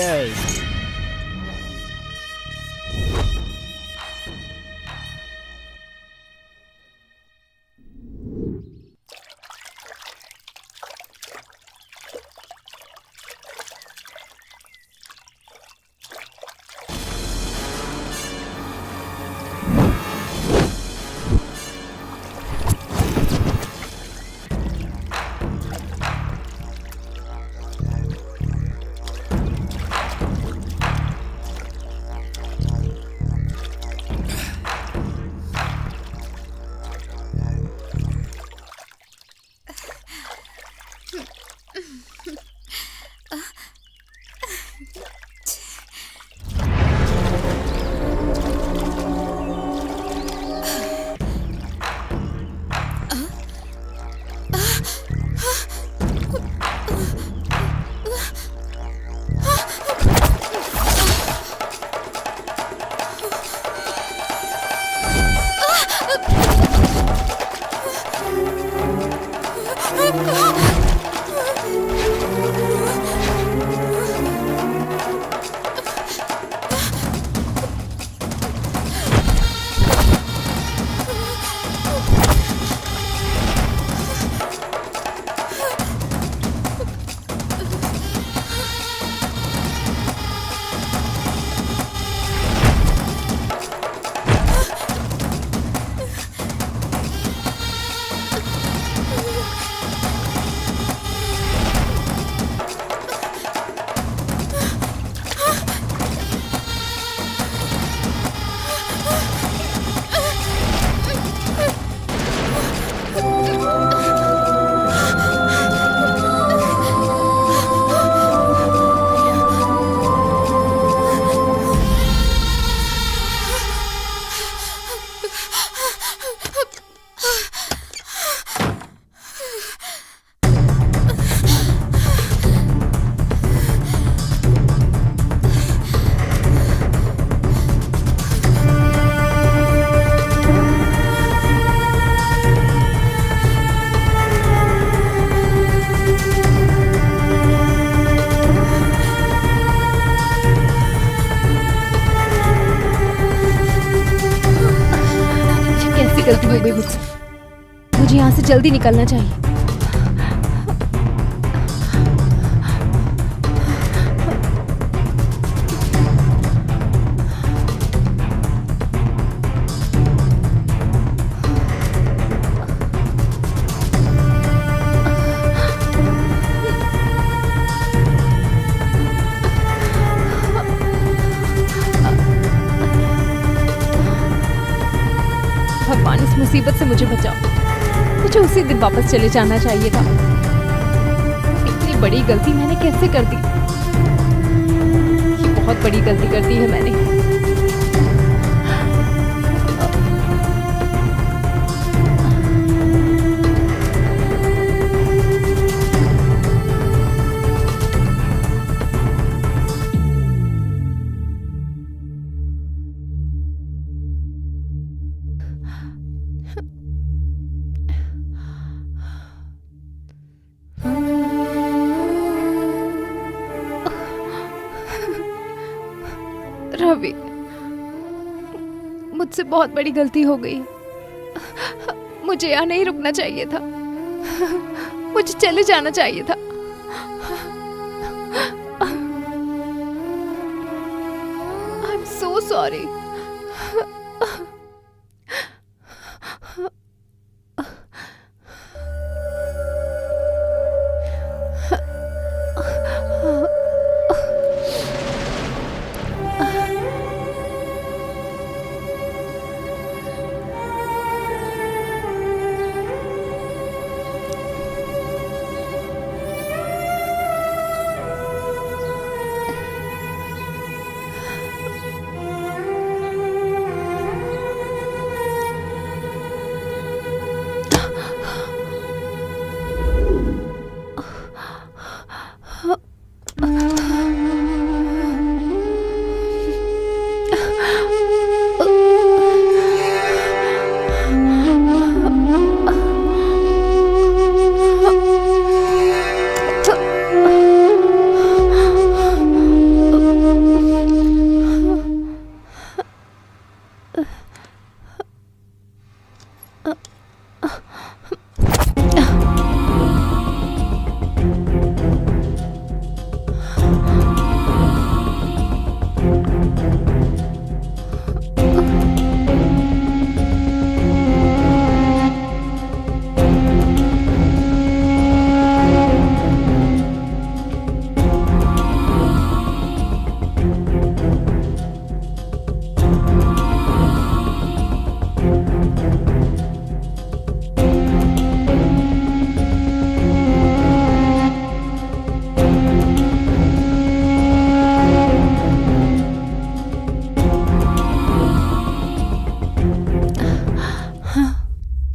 गलती हो गई मुझसे, मुझे यहाँ से जल्दी निकलना चाहिए। भगवान इस मुसीबत से मुझे बचाओ। मुझे उसी दिन वापस चले जाना चाहिए था। इतनी बड़ी गलती मैंने कैसे कर दी? ये बहुत बड़ी गलती कर दी है मैंने। रवि, मुझसे बहुत बड़ी गलती हो गई। मुझे यहाँ नहीं रुकना चाहिए था। मुझे चले जाना चाहिए था। Am so sorry.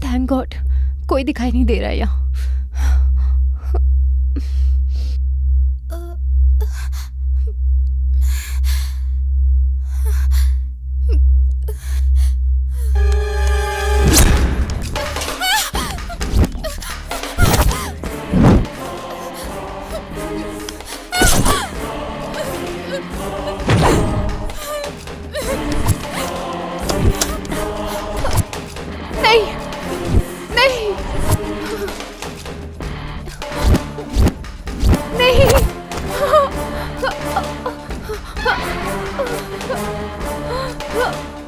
Thank God कोई दिखाई नहीं दे रहा है यहाँ।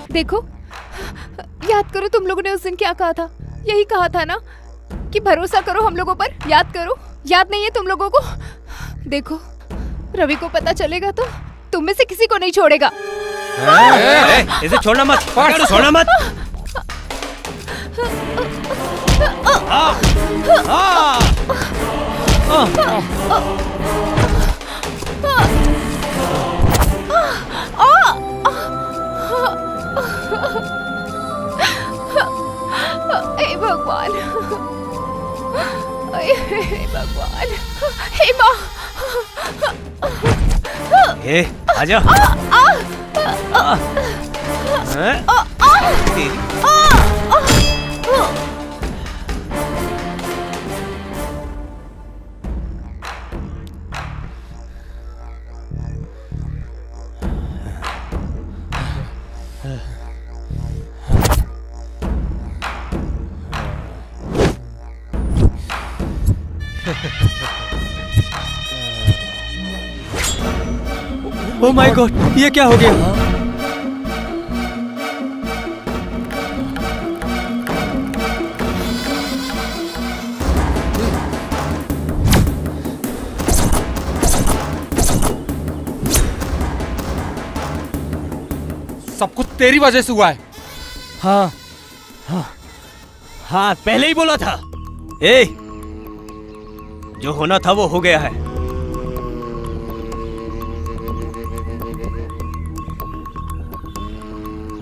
देखो, याद करो तुम लोगों ने उस दिन क्या कहा था। यही कहा था ना कि भरोसा करो हम लोगों पर। याद करो, याद नहीं है तुम लोगों को? देखो, रवि को पता चलेगा तो तुम में से किसी को नहीं छोड़ेगा। इसे छोड़ना मत, छोड़ना मत। हे भगवान, हे भगवान, हे माँ। हे आजा। ओह माय गॉड, ये क्या हो गया? सब कुछ तेरी वजह से हुआ है। हाँ हाँ हाँ, पहले ही बोला था। ए, जो होना था वो हो गया है।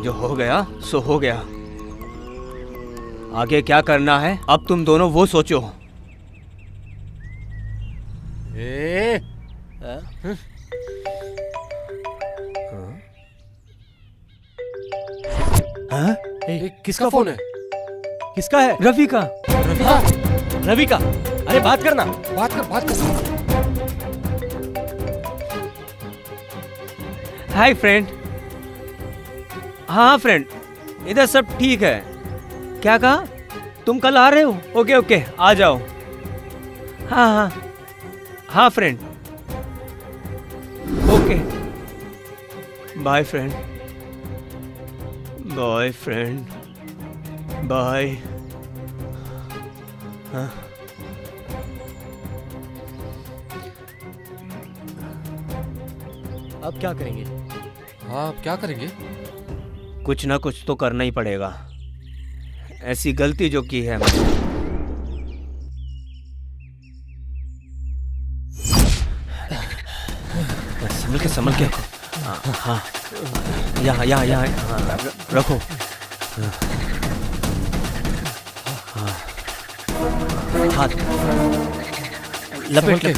जो हो गया सो हो गया। आगे क्या करना है अब तुम दोनों वो सोचो। किसका फोन है? किसका है? रवि का। रवि का। अरे बात करना। बात कर। Hi friend. हाँ फ्रेंड, इधर सब ठीक है। क्या कहा? तुम कल आ रहे हो? ओके ओके, आ जाओ। हाँ हाँ हाँ friend, okay. Bye friend, bye friend, bye. हाँ अब क्या करेंगे? हाँ, आप क्या करेंगे? कुछ ना कुछ तो करना ही पड़ेगा। ऐसी गलती जो की है मैंने। संभल के हाँ, यहाँ रखो। हाथ लपेट के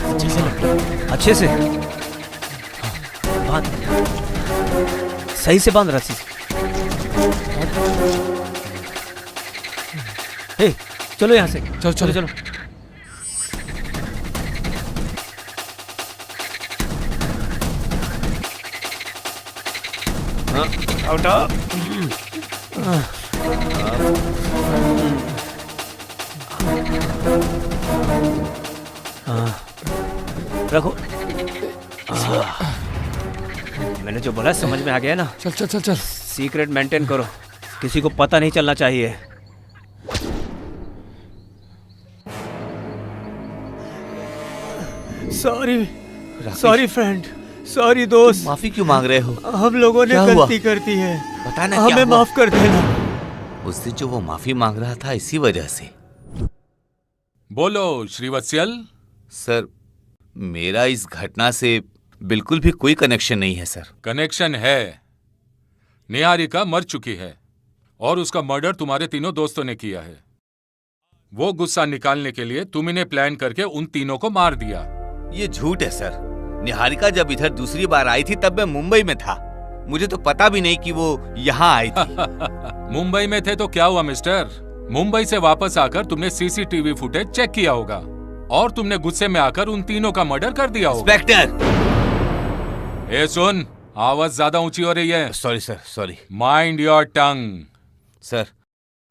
अच्छे से बांध, सही से बांध रस्सी। हे, चलो यहाँ से, चलो। उठो। रखो। मैंने जो बोला समझ में आ गया ना? चल। सीक्रेट मेंटेन करो, किसी को पता नहीं चलना चाहिए। सॉरी फ्रेंड, सॉरी दोस्त। माफी क्यों मांग रहे हो? हम लोगों ने गलती कर दी है, बताना हमें माफ कर देना। उस दिन जो वो माफी मांग रहा था इसी वजह से। बोलो श्रीवत्सल। सर, मेरा इस घटना से बिल्कुल भी कोई कनेक्शन नहीं है सर। कनेक्शन है। निहारिका मर चुकी है और उसका मर्डर तुम्हारे तीनों दोस्तों ने किया है। वो गुस्सा निकालने के लिए तुम इन्हें प्लान करके उन तीनों को मार दिया। ये झूठ है सर। निहारिका जब इधर दूसरी बार आई थी तब मैं मुंबई में था। मुझे तो पता भी नहीं कि वो यहाँ आई थी। मुंबई में थे तो क्या हुआ मिस्टर? मुंबई से वापस आकर तुमने सीसीटीवी फुटेज चेक किया होगा और तुमने गुस्से में आकर उन तीनों का मर्डर कर दिया होगा। इंस्पेक्टर! ए सुन, आवाज ज्यादा ऊंची हो रही है। Sorry sir, sorry. Mind your tongue. Sir,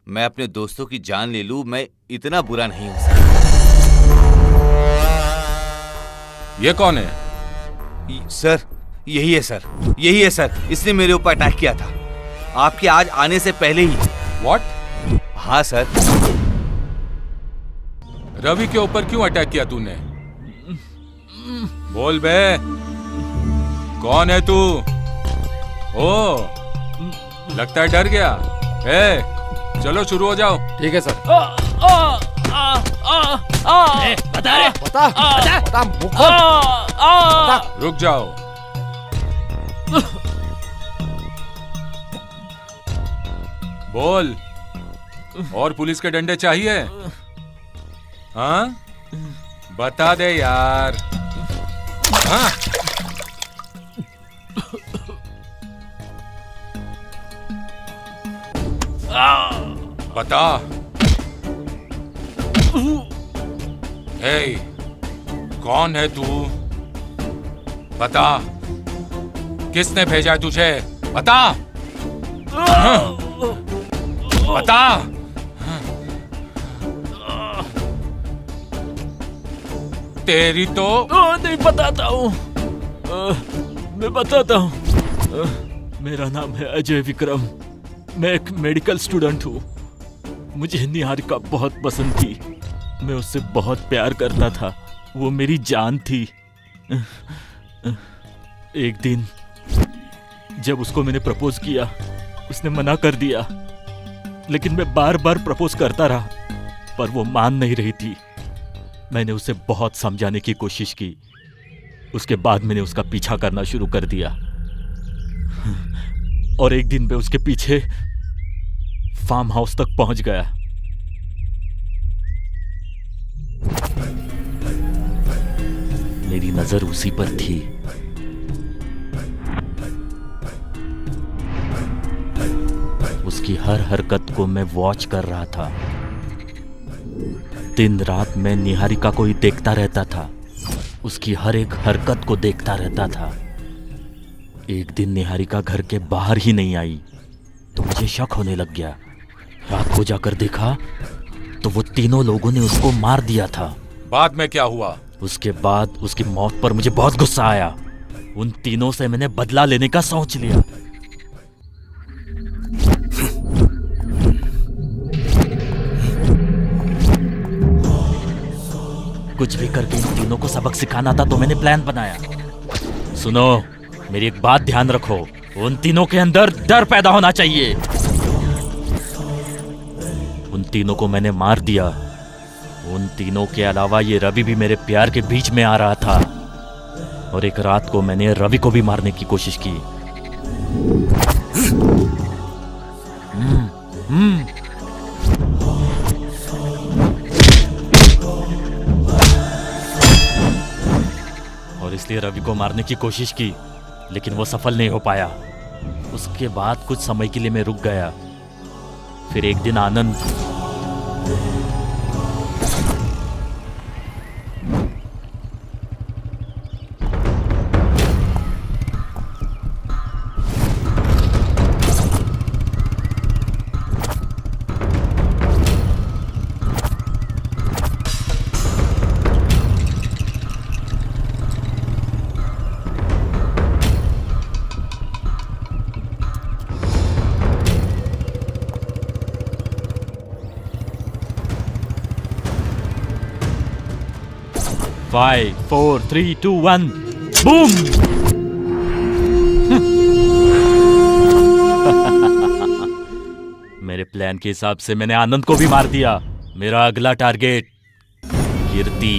मैं अपने दोस्तों की जान ले लूं, मैं इतना बुरा नहीं हूं सर। ये कौन है? सर, यही है सर। इसने मेरे ऊपर अटैक किया था आपके आज आने से पहले ही। व्हाट? हाँ सर। रवि के ऊपर क्यों अटैक किया तूने? बोल बे, कौन है तू? ओ, लगता है डर गया। चलो शुरू हो जाओ। ठीक है सर। बता। रुक जाओ। बोल, और पुलिस के डंडे चाहिए? हाँ, बता दे यार। हाँ? बता। हे, कौन है तू? बता, किसने भेजा है तुझे? बता। बता। तेरी तो नहीं बताता हूँ। मैं बताता हूँ। मेरा नाम है अजय विक्रम। मैं एक मेडिकल स्टूडेंट हूँ। मुझे निहारिका बहुत पसंद थी। मैं उससे बहुत प्यार करता था। वो मेरी जान थी। एक दिन जब उसको मैंने प्रपोज किया, उसने मना कर दिया। लेकिन मैं बार बार प्रपोज करता रहा, पर वो मान नहीं रही थी। मैंने उसे बहुत समझाने की कोशिश की। उसके बाद मैंने उसका पीछा करना शुरू कर दिया और एक दिन मैं उसके पीछे फार्म हाउस तक पहुंच गया। मेरी नजर उसी पर थी। उसकी हर हरकत को मैं वॉच कर रहा था। दिन रात मैं निहारिका को ही देखता रहता था। उसकी हर एक हरकत को देखता रहता था। एक दिन निहारिका घर के बाहर ही नहीं आई तो मुझे शक होने लग गया। रात को जाकर देखा तो वो तीनों लोगों ने उसको मार दिया था। बाद में क्या हुआ? उसके बाद उसकी मौत पर मुझे बहुत गुस्सा आया। उन तीनों से मैंने बदला लेने का सोच लिया। कुछ भी करके इन तीनों को सबक सिखाना था, तो मैंने प्लान बनाया। सुनो, मेरी एक बात ध्यान रखो, उन तीनों के अंदर डर पैदा होना चाहिए। उन तीनों को मैंने मार दिया। उन तीनों के अलावा ये रवि भी मेरे प्यार के बीच में आ रहा था, और एक रात को मैंने रवि को भी मारने की कोशिश की। और इसलिए रवि को मारने की कोशिश की, लेकिन वो सफल नहीं हो पाया। उसके बाद कुछ समय के लिए मैं रुक गया। फिर एक दिन आनंद Five, 4, 3, 2, 1, boom! मेरे प्लान के हिसाब से मैंने आनंद को भी मार दिया। मेरा अगला टारगेट कीर्ति।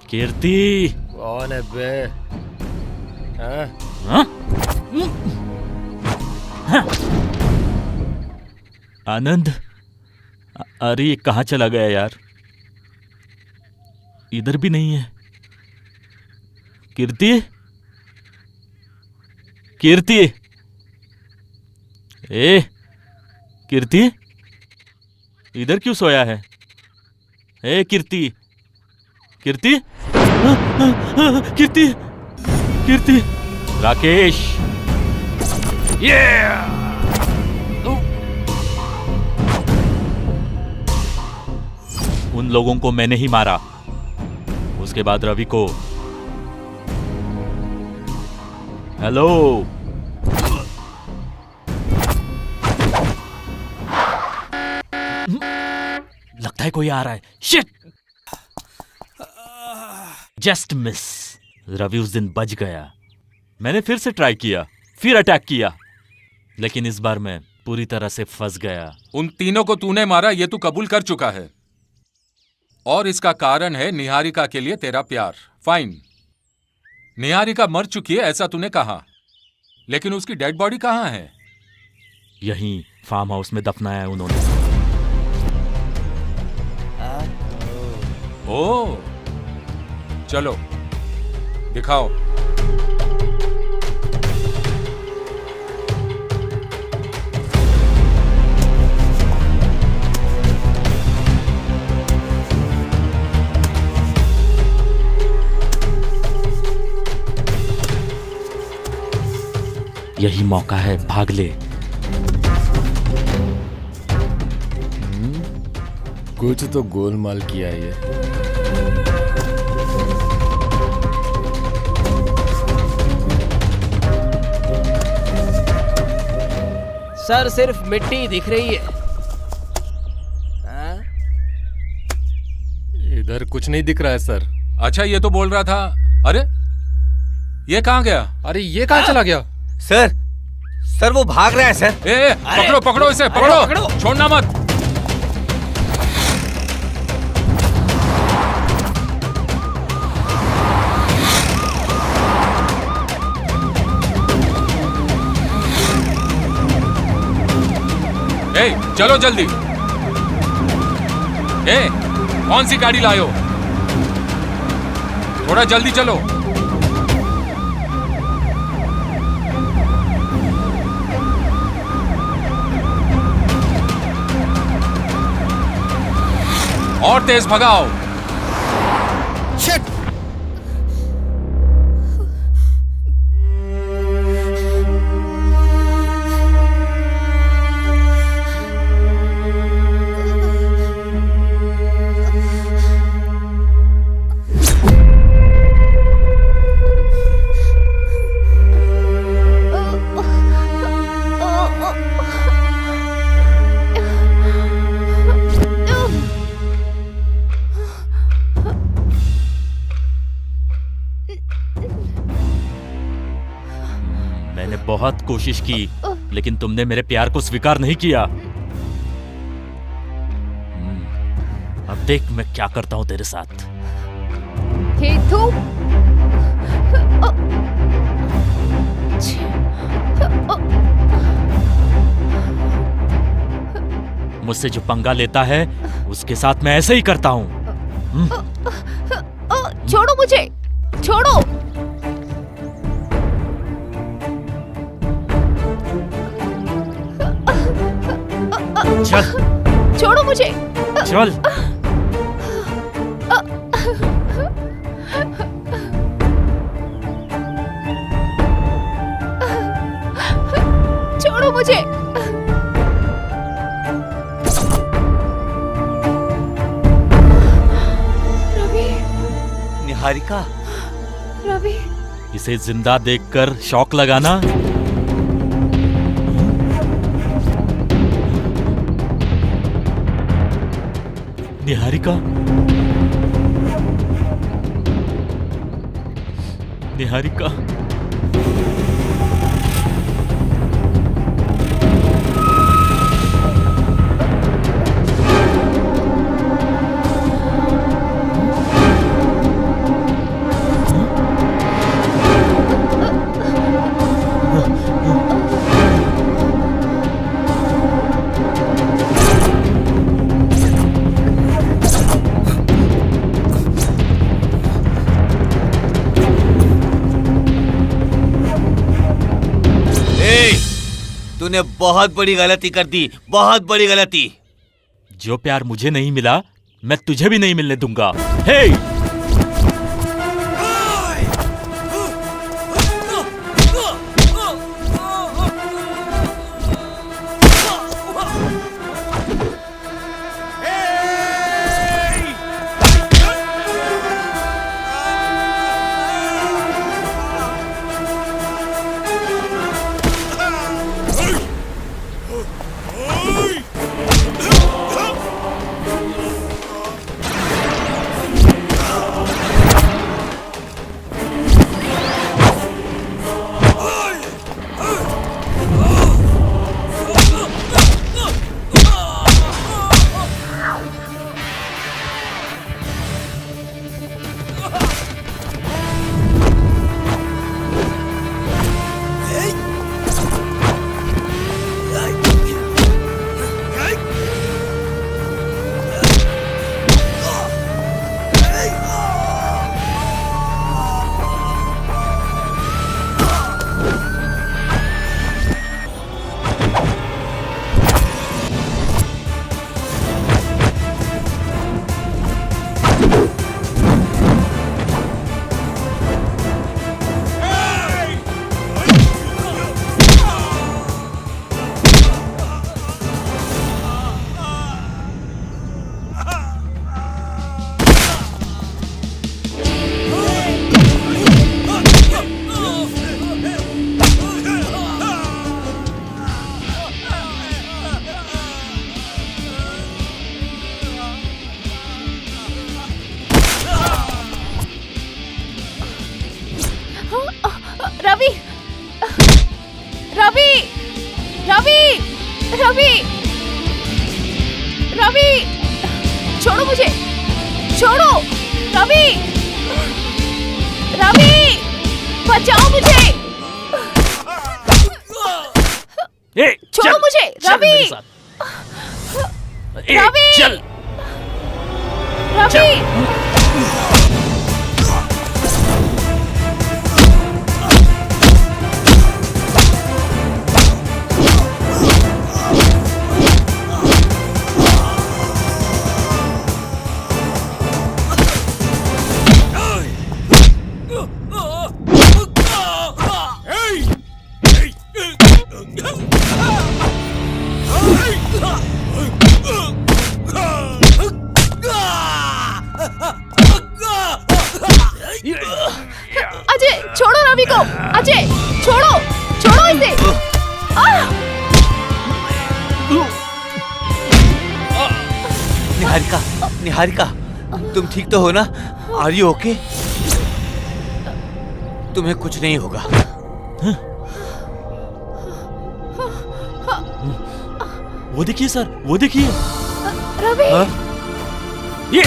कीर्ति कौन है बे? हाँ? हाँ? आनंद, अरे ये कहाँ चला गया यार? इधर भी नहीं है। कीर्ति, कीर्ति, ए कीर्ति, इधर क्यों सोया है? ए कीर्ति, कीर्ति, कीर्ति, कीर्ति, राकेश, उन लोगों को मैंने ही मारा। उसके बाद रवि को। हेलो, लगता है कोई आ रहा है। Shit, just miss. रवि उस दिन बच गया। मैंने फिर से ट्राई किया, फिर अटैक किया, लेकिन इस बार मैं पूरी तरह से फंस गया। उन तीनों को तूने मारा, ये तू कबूल कर चुका है, और इसका कारण है निहारिका के लिए तेरा प्यार। फाइन, निहारिका मर चुकी है ऐसा तूने कहा, लेकिन उसकी डेड बॉडी कहाँ है? यहीं फार्म हाउस में दफनाया है उन्होंने। ओ, चलो दिखाओ। यही मौका है, भाग ले। कुछ तो गोलमाल किया ये। सर सिर्फ मिट्टी दिख रही है। हाँ? इधर कुछ नहीं दिख रहा है सर। अच्छा, ये तो बोल रहा था। अरे ये कहाँ गया? अरे ये कहाँ चला गया? सर वो भाग रहा है सर। ए, पकड़ो पकड़ो इसे, पकड़ो, छोड़ना मत। ए, चलो जल्दी। ए, कौन सी गाड़ी लाए हो? थोड़ा जल्दी चलो। और तेज भगाओ। शिट! बहुत कोशिश की, लेकिन तुमने मेरे प्यार को स्वीकार नहीं किया। अब देख मैं क्या करता हूं तेरे साथ। हेतु मुझसे जो पंगा लेता है उसके साथ मैं ऐसे ही करता हूं। छोड़ो मुझे, छोड़ो। चल छोड़ो मुझे, चल। छोड़ो मुझे। रवि, निहारिका, रवि, इसे जिंदा देखकर शौक लगाना। निहारिका, निहारिका, तूने बहुत बड़ी गलती कर दी, बहुत बड़ी गलती। जो प्यार मुझे नहीं मिला मैं तुझे भी नहीं मिलने दूंगा। हे! रवि, रवि, रवि, रवि, रवि, छोड़ो मुझे, छोड़ो, रवि, रवि, बचाओ मुझे, छोड़ो मुझे, रवि, रवि, चल, रवि, अजय छोड़ो रवि को, अजय छोड़ो, छोड़ो इसे। निहारिका, निहारिका, तुम ठीक तो हो ना? Are you okay? तुम्हें कुछ नहीं होगा। वो देखिए सर, वो देखिए। रवि। ये